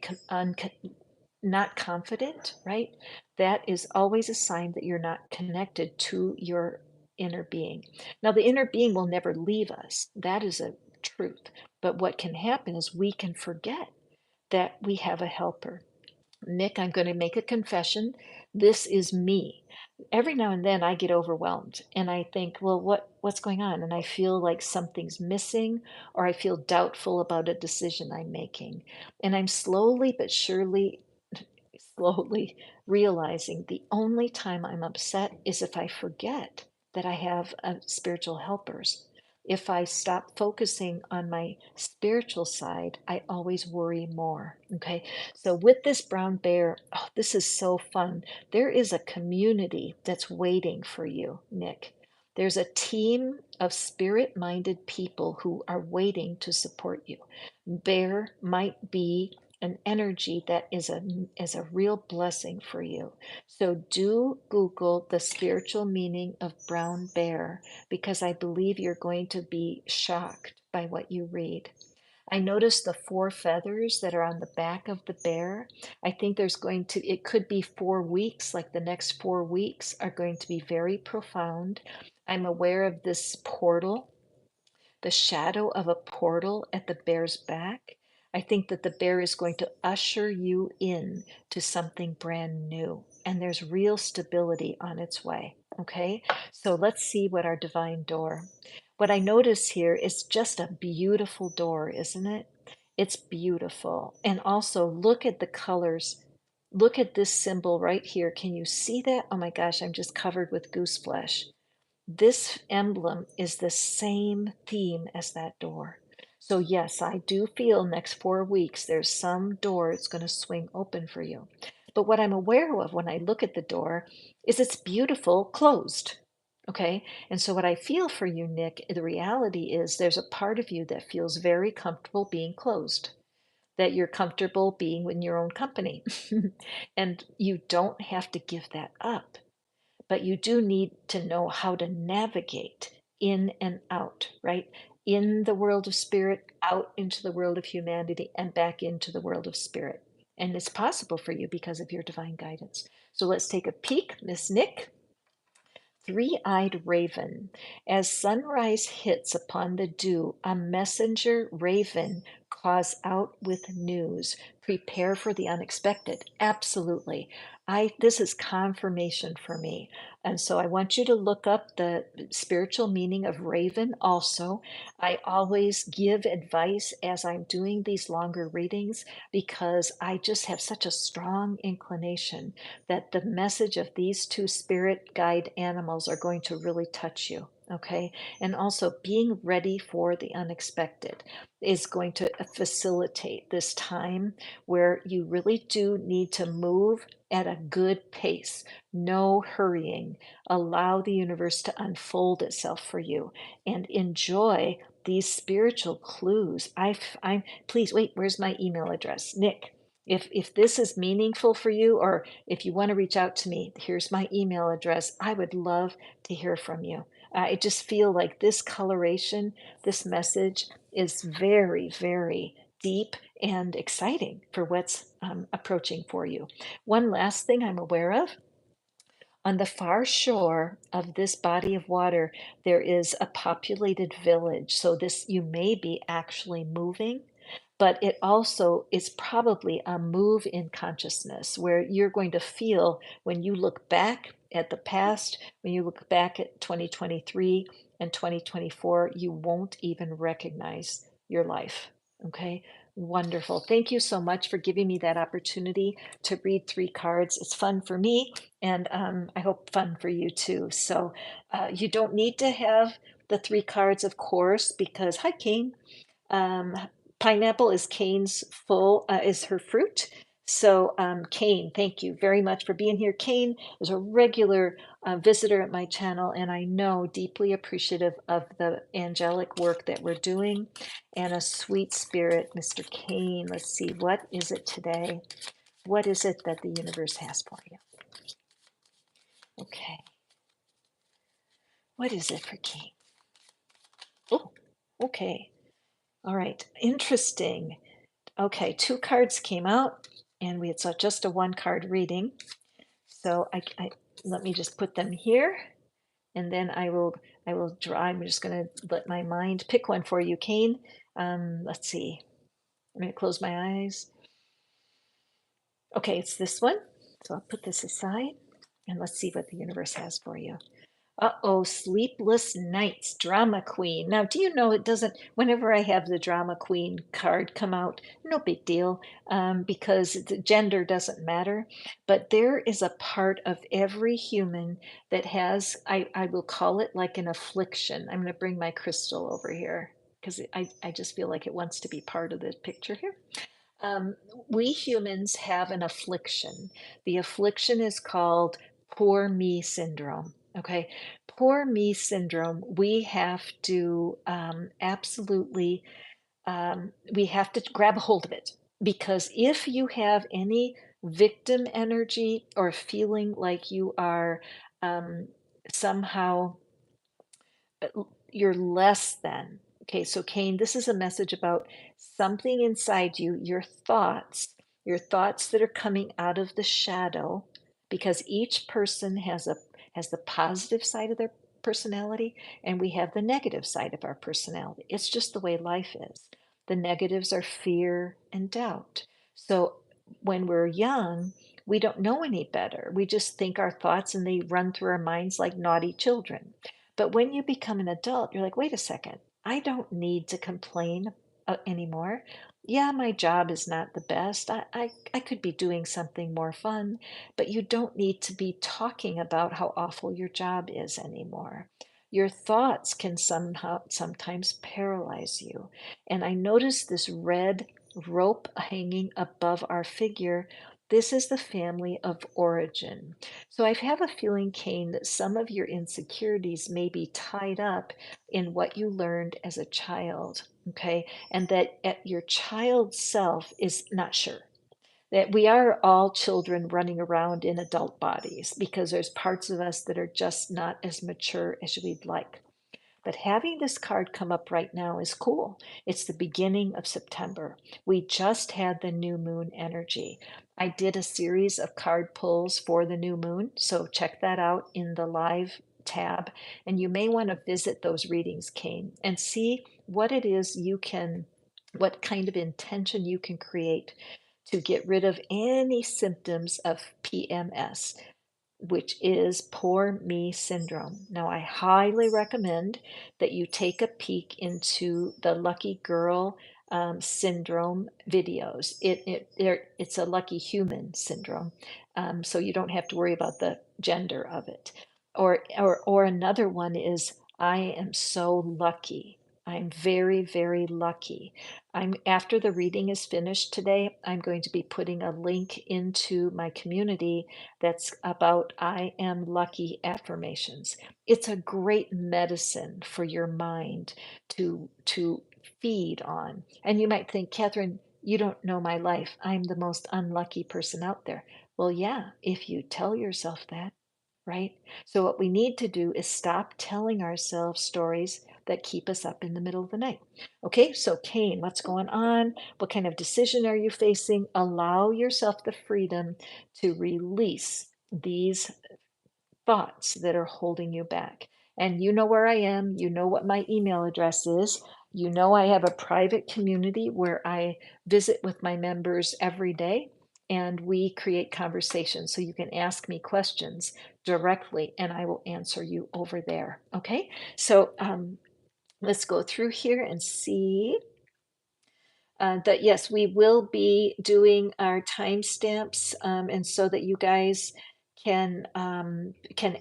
not confident, right? That is always a sign that you're not connected to your inner being. Now, the inner being will never leave us. That is a truth. But what can happen is we can forget that we have a helper. Nick, I'm going to make a confession. This is me. Every now and then I get overwhelmed and I think, well, what's going on? And I feel like something's missing or I feel doubtful about a decision I'm making. And I'm slowly but surely slowly realizing the only time I'm upset is if I forget that I have spiritual helpers. If I stop focusing on my spiritual side, I always worry more. Okay. So, with this brown bear, oh, this is so fun. There is a community that's waiting for you, Nick. There's a team of spirit minded people who are waiting to support you. Bear might be an energy that is a real blessing for you. So do Google the spiritual meaning of brown bear because I believe you're going to be shocked by what you read. I noticed the four feathers that are on the back of the bear. I think it could be 4 weeks, like the next 4 weeks are going to be very profound. I'm aware of this portal, the shadow of a portal at the bear's back. I think that the bear is going to usher you in to something brand new, and there's real stability on its way. Okay, so let's see what our divine door. What I notice here is just a beautiful door, isn't it? It's beautiful. And also look at the colors. Look at this symbol right here. Can you see that? Oh my gosh, I'm just covered with goose flesh. This emblem is the same theme as that door. So, yes, I do feel next 4 weeks there's some door it's going to swing open for you. But what I'm aware of when I look at the door is it's beautiful closed. Okay. And so, what I feel for you, Nick, the reality is there's a part of you that feels very comfortable being closed, that you're comfortable being in your own company. And you don't have to give that up, but you do need to know how to navigate in and out, right? In the world of spirit, out into the world of humanity, and back into the world of spirit. And it's possible for you because of your divine guidance. So let's take a peek, Miss Nick. Three-eyed raven. As sunrise hits upon the dew, a messenger raven calls out with news. Prepare for the unexpected. Absolutely. This is confirmation for me. And so I want you to look up the spiritual meaning of raven also. I always give advice as I'm doing these longer readings because I just have such a strong inclination that the message of these two spirit guide animals are going to really touch you. Okay. And also being ready for the unexpected is going to facilitate this time where you really do need to move at a good pace. No hurrying. Allow the universe to unfold itself for you and enjoy these spiritual clues. I'm please wait, where's my email address? Nick, if this is meaningful for you, or if you want to reach out to me, here's my email address. I would love to hear from you. I just feel like this coloration, this message is very, very deep and exciting for what's approaching for you. One last thing I'm aware of, on the far shore of this body of water, there is a populated village. So this you may be actually moving, but it also is probably a move in consciousness where you're going to feel when you look back at the past, when you look back at 2023 and 2024, you won't even recognize your life. Okay, wonderful. Thank you so much for giving me that opportunity to read three cards. It's fun for me, and I hope fun for you too. So you don't need to have the three cards, of course, because hi, Kane. Um, Pineapple is Kane's is her fruit. So Kane, thank you very much for being here. Kane is a regular visitor at my channel, and I know deeply appreciative of the angelic work that we're doing, and a sweet spirit, Mr. Kane. Let's see, what is it today? What is it that the universe has for you? Okay. What is it for King? Oh, okay. All right. Interesting. Okay, two cards came out. and it's just a one card reading. So I let me just put them here, and then I will draw. I'm just going to let my mind pick one for you, Kane. Let's see. I'm going to close my eyes. Okay, it's this one. So I'll put this aside, and let's see what the universe has for you. Uh-oh, sleepless nights, drama queen. Now, do you know it doesn't, whenever I have the drama queen card come out, no big deal, because the gender doesn't matter. But there is a part of every human that has, I will call it like an affliction. I'm going to bring my crystal over here because I just feel like it wants to be part of the picture here. Um, we humans have an affliction. The affliction is called poor me syndrome. Okay, poor me syndrome. We have to absolutely, we have to grab a hold of it, because if you have any victim energy or feeling like you are um, somehow you're less than. Okay, so Cain, this is a message about something inside you, your thoughts that are coming out of the shadow, because each person has the positive side of their personality, and we have the negative side of our personality. It's just the way life is. The negatives are fear and doubt. So when we're young, we don't know any better. We just think our thoughts and they run through our minds like naughty children. But when you become an adult, you're like, wait a second, I don't need to complain anymore. Yeah, my job is not the best. I could be doing something more fun, but you don't need to be talking about how awful your job is anymore. Your thoughts can sometimes paralyze you. And I noticed this red rope hanging above our figure. This is the family of origin. So I have a feeling, Kane, that some of your insecurities may be tied up in what you learned as a child, okay? And that your child self is not sure. That we are all children running around in adult bodies because there's parts of us that are just not as mature as we'd like. But having this card come up right now is cool. It's the beginning of September. We just had the new moon energy. I did a series of card pulls for the new moon, so check that out in the live tab. And you may want to visit those readings, Kane, and see what it is what kind of intention you can create to get rid of any symptoms of PMS, which is poor me syndrome. Now, I highly recommend that you take a peek into the Lucky Girl syndrome videos. It's a lucky human syndrome, so you don't have to worry about the gender of it. Or another one is I am so lucky. I'm very, very lucky. After the reading is finished today, I'm going to be putting a link into my community that's about I am lucky affirmations. It's a great medicine for your mind to feed on. And you might think, Catherine, you don't know my life. I'm the most unlucky person out there. Well, yeah, if you tell yourself that, right? So what we need to do is stop telling ourselves stories that keep us up in the middle of the night. Okay, so Cain, what's going on? What kind of decision are you facing? Allow yourself the freedom to release these thoughts that are holding you back. And you know where I am, you know what my email address is. You know, I have a private community where I visit with my members every day and we create conversations. So you can ask me questions directly and I will answer you over there. Okay, so let's go through here and see that yes, we will be doing our timestamps, and so that you guys can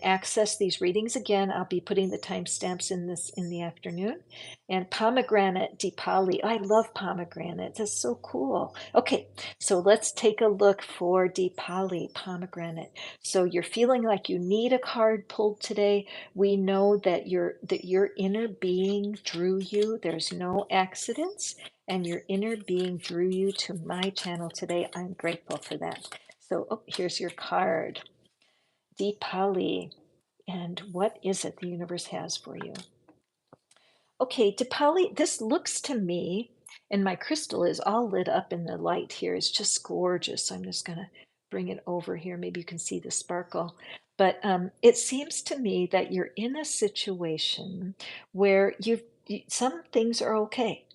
access these readings again. I'll be putting the timestamps in this in the afternoon. And pomegranate Deepali, I love pomegranate. That's so cool. Okay, so let's take a look for Deepali pomegranate. So you're feeling like you need a card pulled today. We know that your inner being drew you. There's no accidents and your inner being drew you to my channel today. I'm grateful for that. So, oh, here's your card, Deepali. And what is it the universe has for you? Okay, Deepali, this looks to me And my crystal is all lit up in the light here. It's just gorgeous. So I'm just going to bring it over here. Maybe you can see the sparkle. But it seems to me that you're in a situation where some things are okay.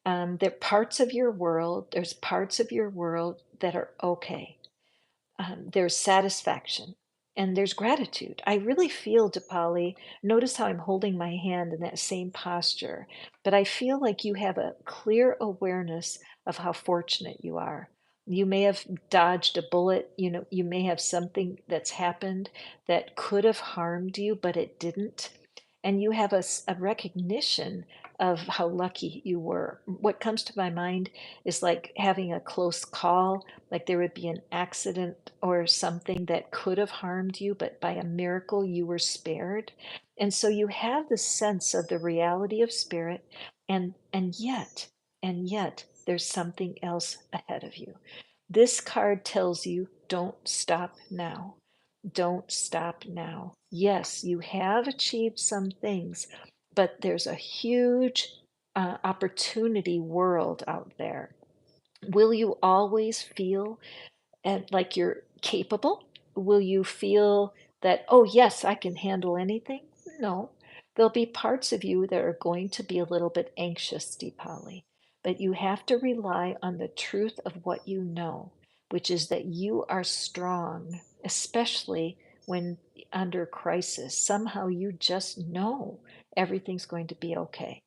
There are parts of your world, there's parts of your world that are okay. There's satisfaction and there's gratitude. I really feel, Dipali, notice how I'm holding my hand in that same posture, but I feel like you have a clear awareness of how fortunate you are. You may have dodged a bullet, you know, you may have something that's happened that could have harmed you, but it didn't. And you have a recognition of how lucky you were. What comes to my mind is like having a close call, like there would be an accident or something that could have harmed you, but by a miracle you were spared. And so you have the sense of the reality of spirit, and yet there's something else ahead of you. This card tells you don't stop now. Don't stop now. Yes, you have achieved some things, but there's a huge opportunity world out there. Will you always feel and like you're capable? Will you feel that, oh, yes, I can handle anything? No. There'll be parts of you that are going to be a little bit anxious, Deepali, but you have to rely on the truth of what you know, which is that you are strong, especially when under crisis. Somehow you just know everything's going to be okay.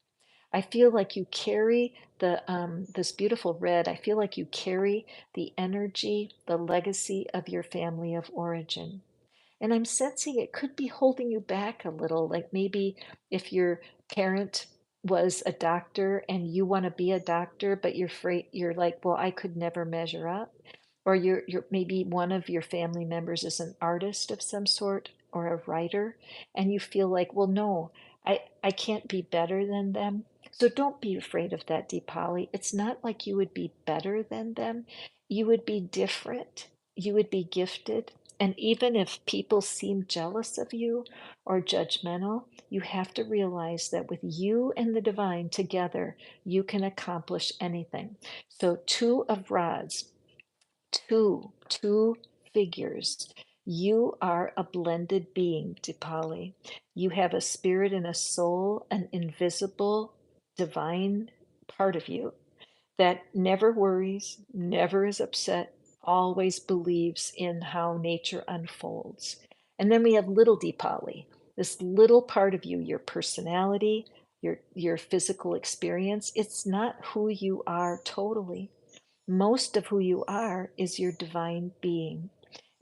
I feel like you carry this beautiful red. I feel like you carry the energy, the legacy of your family of origin. And I'm sensing it could be holding you back a little. Like maybe if your parent was a doctor and you want to be a doctor, but you're afraid, you're like, well, I could never measure up. Or you're maybe one of your family members is an artist of some sort or a writer, and you feel like, well, no, I can't be better than them. So don't be afraid of that, Deepali. It's not like you would be better than them. You would be different. You would be gifted. And even if people seem jealous of you or judgmental, you have to realize that with you and the divine together, you can accomplish anything. So, two of rods, two figures. You are a blended being, Dipali. You have a spirit and a soul, an invisible, divine part of you that never worries, never is upset, always believes in how nature unfolds. And then we have little Deepali, this little part of you, your personality, your physical experience. It's not who you are totally. Most of who you are is your divine being.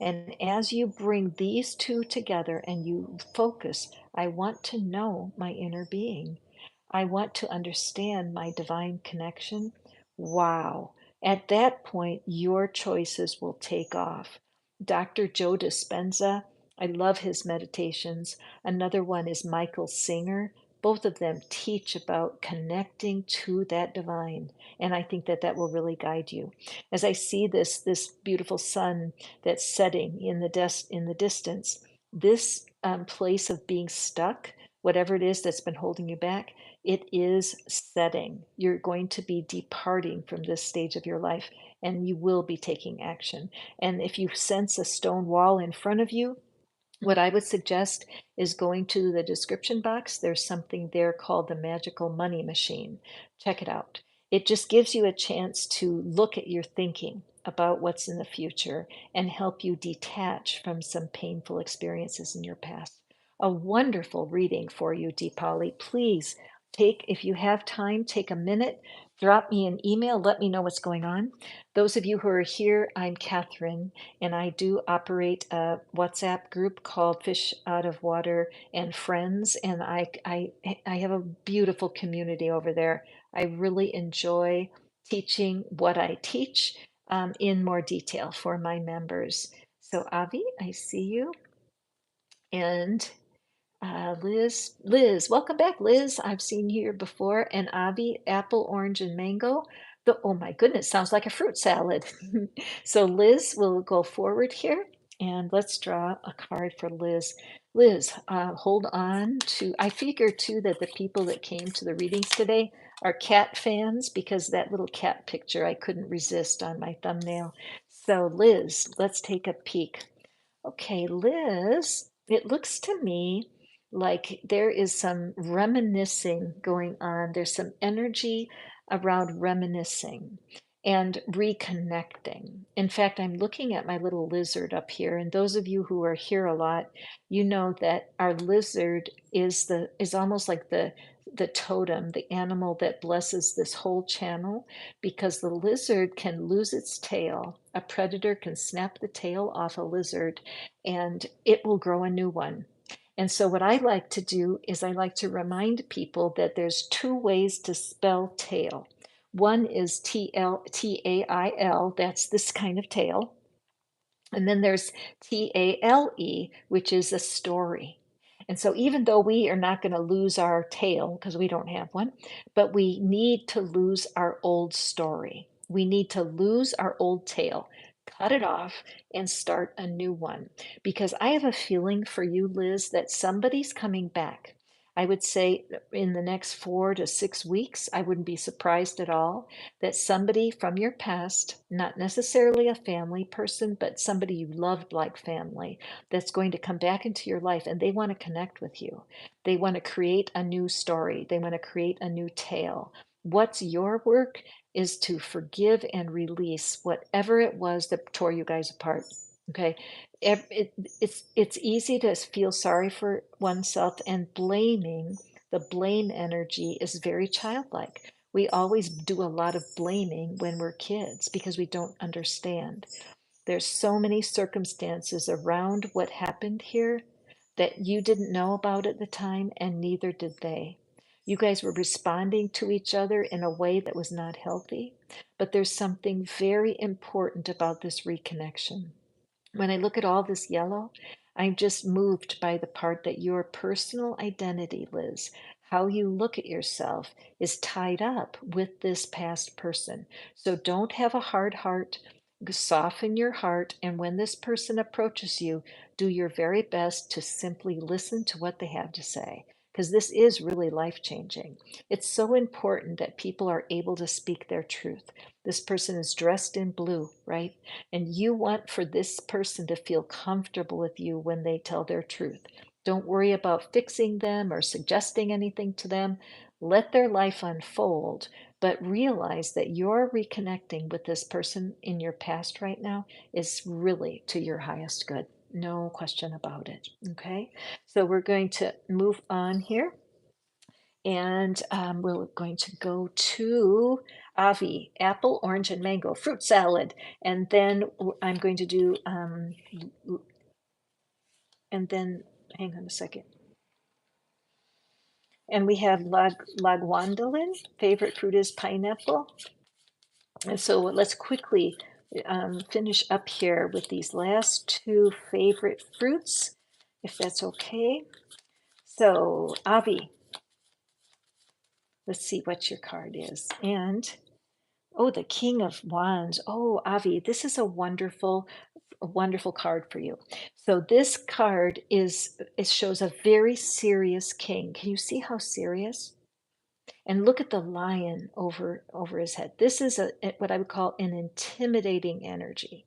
And as you bring these two together and you focus, I want to know my inner being. I want to understand my divine connection. Wow. At that point, your choices will take off. Dr. Joe Dispenza, I love his meditations. Another one is Michael Singer. Both of them teach about connecting to that divine. And I think that that will really guide you. As I see this beautiful sun that's setting in the distance, this place of being stuck, whatever it is that's been holding you back, it is setting. You're going to be departing from this stage of your life and you will be taking action. And if you sense a stone wall in front of you, what I would suggest is going to the description box. There's something there called the magical money machine. Check it out. It just gives you a chance to look at your thinking about what's in the future and help you detach from some painful experiences in your past. A wonderful reading for you, Deepali. Please take, if you have time, take a minute, drop me an email, let me know what's going on. Those of you who are here, I'm Catherine, and I do operate a WhatsApp group called Fish Out of Water and Friends, and I have a beautiful community over there. I really enjoy teaching what I teach in more detail for my members. So Avi, I see you, and Liz, welcome back, Liz. I've seen you here before, and Avi, apple, orange, and mango. Oh my goodness, sounds like a fruit salad. So Liz will go forward here, and let's draw a card for Liz. Liz, hold on to, I figure too that the people that came to the readings today are cat fans because that little cat picture I couldn't resist on my thumbnail. So Liz, let's take a peek. Okay, Liz, it looks to me like there is some reminiscing going on. There's some energy around reminiscing and reconnecting. In fact, I'm looking at my little lizard up here, and those of you who are here a lot, you know that our lizard is almost like the totem, the animal that blesses this whole channel, because the lizard can lose its tail. A predator can snap the tail off a lizard and it will grow a new one. And so what I like to do is I like to remind people that there's two ways to spell tail. One is Tail, that's this kind of tail. And then there's Tale, which is a story. And so even though we are not going to lose our tail because we don't have one, but we need to lose our old story. We need to lose our old tail, cut it off, and start a new one. Because I have a feeling for you, Liz, that somebody's coming back. I would say in the next 4 to 6 weeks, I wouldn't be surprised at all that somebody from your past, not necessarily a family person, but somebody you loved like family, that's going to come back into your life and they want to connect with you. They want to create a new story. They want to create a new tale. What's your work is to forgive and release whatever it was that tore you guys apart. Okay. It's easy to feel sorry for oneself, and blaming, the blame energy is very childlike. We always do a lot of blaming when we're kids because we don't understand. There's so many circumstances around what happened here that you didn't know about at the time, and neither did they. You guys were responding to each other in a way that was not healthy, but there's something very important about this reconnection. When I look at all this yellow, I'm just moved by the part that your personal identity, Liz, how you look at yourself, is tied up with this past person. So don't have a hard heart. Soften your heart. And when this person approaches you, do your very best to simply listen to what they have to say. Because this is really life changing. It's so important that people are able to speak their truth. This person is dressed in blue, right? And you want for this person to feel comfortable with you when they tell their truth. Don't worry about fixing them or suggesting anything to them. Let their life unfold, but realize that your reconnecting with this person in your past right now is really to your highest good. No question about it. Okay, so we're going to move on here, and we're going to go to Avi, apple, orange, and mango, fruit salad. And then I'm going to do, and then, hang on a second. And we have Lagwandalin, favorite fruit is pineapple. And so let's quickly finish up here with these last two favorite fruits, if that's okay. So Avi, let's see what your card is. And oh, the King of Wands. Oh, Avi, this is a wonderful card for you. So this card it shows a very serious king. Can you see how serious? And look at the lion over his head. This is what I would call an intimidating energy.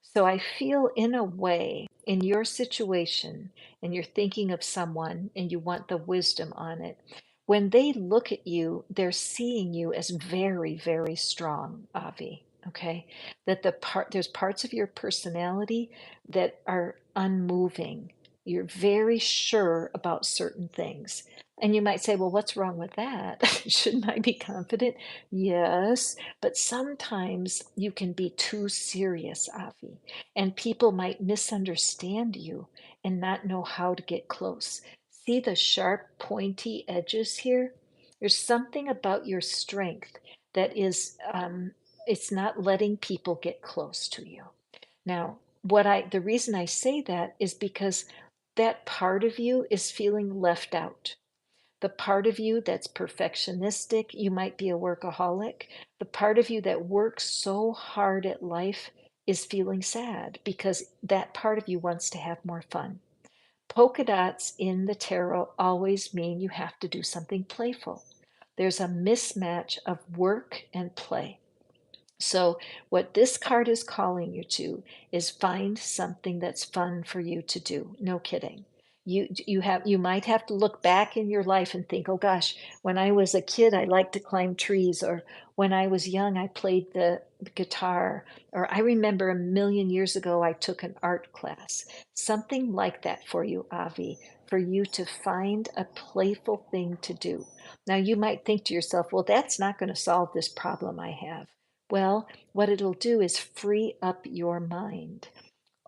So I feel in a way in your situation, and you're thinking of someone and you want the wisdom on it. When they look at you, they're seeing you as very, very strong, Avi. Okay. That there's parts of your personality that are unmoving. You're very sure about certain things. And you might say, well, what's wrong with that? Shouldn't I be confident? Yes, but sometimes you can be too serious, Avi, and people might misunderstand you and not know how to get close. See the sharp, pointy edges here? There's something about your strength that is, it's not letting people get close to you. Now, the reason I say that is because that part of you is feeling left out. The part of you that's perfectionistic, you might be a workaholic. The part of you that works so hard at life is feeling sad because that part of you wants to have more fun. Polka dots in the tarot always mean you have to do something playful. There's a mismatch of work and play. So, what this card is calling you to is find something that's fun for you to do. No kidding. You might have to look back in your life and think, oh gosh, when I was a kid, I liked to climb trees, or when I was young, I played the guitar, or I remember a million years ago, I took an art class. Something like that for you, Avi, for you to find a playful thing to do. Now, you might think to yourself, well, that's not going to solve this problem I have. Well, what it'll do is free up your mind.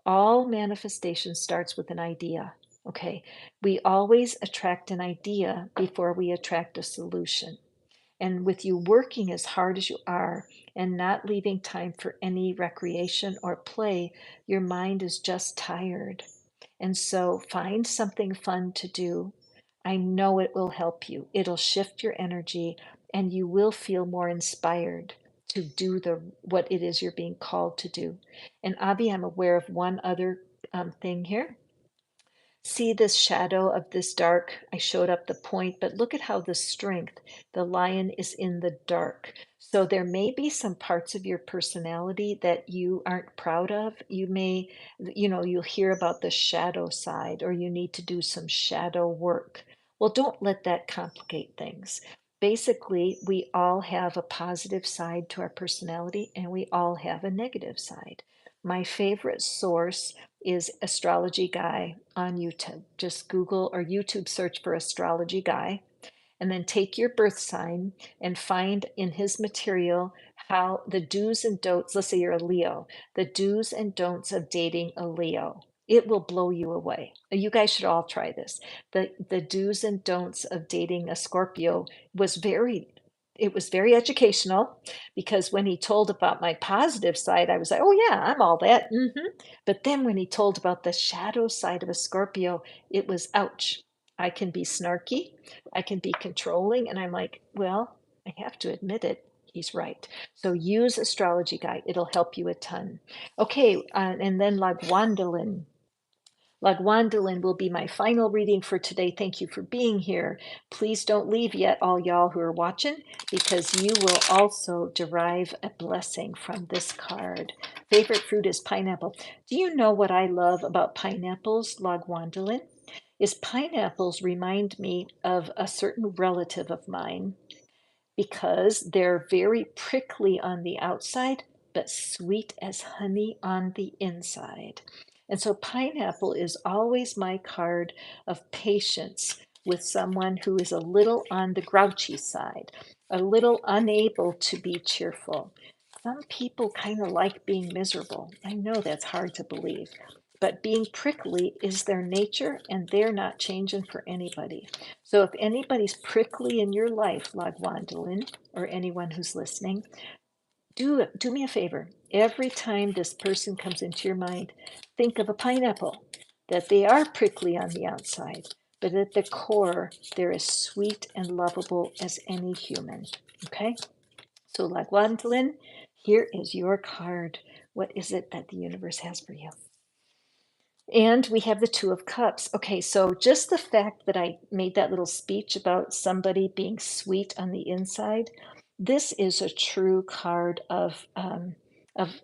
All manifestation starts with an idea. Okay. We always attract an idea before we attract a solution. And with you working as hard as you are and not leaving time for any recreation or play, your mind is just tired. And so find something fun to do. I know it will help you. It'll shift your energy and you will feel more inspired to do the what it is you're being called to do. And Avi, I'm aware of one other thing here. See this shadow of this dark? I showed up the point, but look at how the strength, the lion is in the dark. So there may be some parts of your personality that you aren't proud of. You may, you'll hear about the shadow side, or you need to do some shadow work. Well, don't let that complicate things. Basically, we all have a positive side to our personality, and we all have a negative side. My favorite source is Astrology Guy on YouTube. Just Google or YouTube search for Astrology Guy, and then take your birth sign and find in his material how the do's and don'ts. Let's say you're a Leo, the do's and don'ts of dating a Leo. It will blow you away. You guys should all try this. The do's and don'ts of dating a Scorpio was very it was very educational, because when he told about my positive side, I was like, oh yeah, I'm all that. But then when he told about the shadow side of a Scorpio, it was ouch. I can be snarky, I can be controlling, and I'm like, well, I have to admit it. He's right. So use Astrology Guide. It'll help you a ton. Okay, and then Lagwandalin. Lagwandalin will be my final reading for today. Thank you for being here. Please don't leave yet, all y'all who are watching, because you will also derive a blessing from this card. Favorite fruit is pineapple. Do you know what I love about pineapples, Lagwandalin? Is pineapples remind me of a certain relative of mine, because they're very prickly on the outside, but sweet as honey on the inside. And so, pineapple is always my card of patience with someone who is a little on the grouchy side, a little unable to be cheerful. Some people kind of like being miserable. I know that's hard to believe, but being prickly is their nature, and they're not changing for anybody. So if anybody's prickly in your life, Lagwandalin, or anyone who's listening, do me a favor. Every time this person comes into your mind, think of a pineapple, that they are prickly on the outside, but at the core, they're as sweet and lovable as any human. Okay? So, Lagwandalin, here is your card. What is it that the universe has for you? And we have the Two of Cups. Okay, so just the fact that I made that little speech about somebody being sweet on the inside, this is a true card of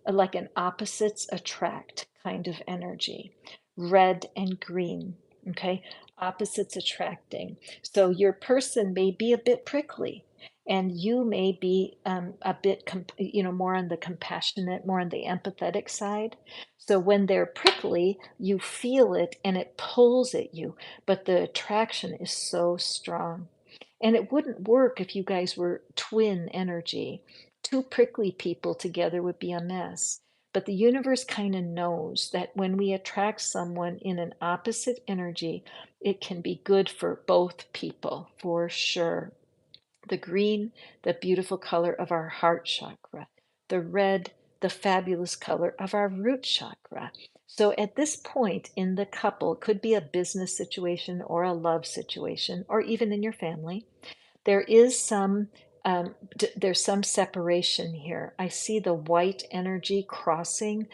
like an opposites attract kind of energy, red and green. Okay, opposites attracting. So your person may be a bit prickly, and you may be a bit, more on the compassionate, more on the empathetic side. So when they're prickly, you feel it and it pulls at you, but the attraction is so strong. And it wouldn't work if you guys were twin energy. Two prickly people together would be a mess. But the universe kind of knows that when we attract someone in an opposite energy, it can be good for both people, for sure. The green, the beautiful color of our heart chakra, the red, the fabulous color of our root chakra. So at this point in the couple, it could be a business situation or a love situation, or even in your family, there is some there's some separation here. I see the white energy crossing.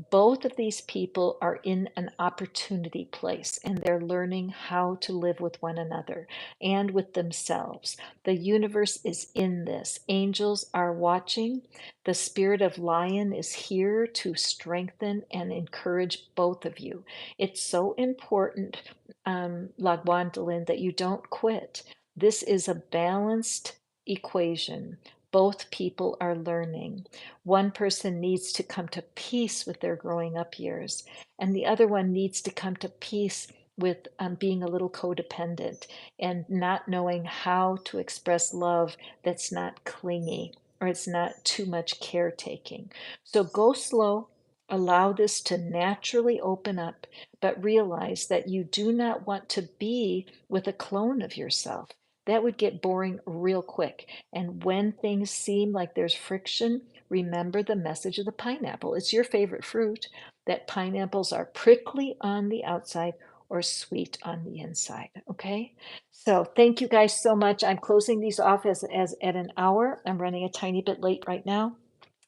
Both of these people are in an opportunity place and they're learning how to live with one another and with themselves. The universe is in this. Angels are watching. The spirit of lion is here to strengthen and encourage both of you. It's so important, Lagwandalin, that you don't quit. This is a balanced equation. Both people are learning. One person needs to come to peace with their growing up years, and the other one needs to come to peace with being a little codependent and not knowing how to express love that's not clingy or it's not too much caretaking. So go slow, allow this to naturally open up, but realize that you do not want to be with a clone of yourself. That would get boring real quick. And when things seem like there's friction, remember the message of the pineapple. It's your favorite fruit, that pineapples are prickly on the outside or sweet on the inside. Okay. So thank you guys so much. I'm closing these off as at an hour. I'm running a tiny bit late right now.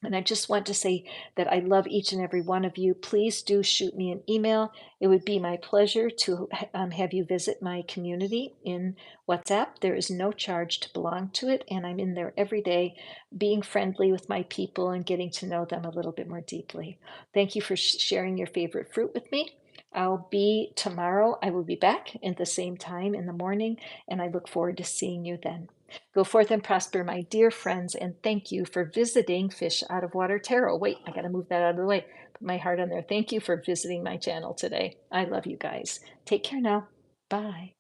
And I just want to say that I love each and every one of you. Please do shoot me an email. It would be my pleasure to have you visit my community in WhatsApp. There is no charge to belong to it, and I'm in there every day being friendly with my people and getting to know them a little bit more deeply. Thank you for sharing your favorite fruit with me. I'll be tomorrow. I will be back at the same time in the morning, and I look forward to seeing you then. Go forth and prosper, my dear friends, and thank you for visiting Fish Out of Water Tarot. Wait, I got to move that out of the way. Put my heart on there. Thank you for visiting my channel today. I love you guys. Take care now. Bye.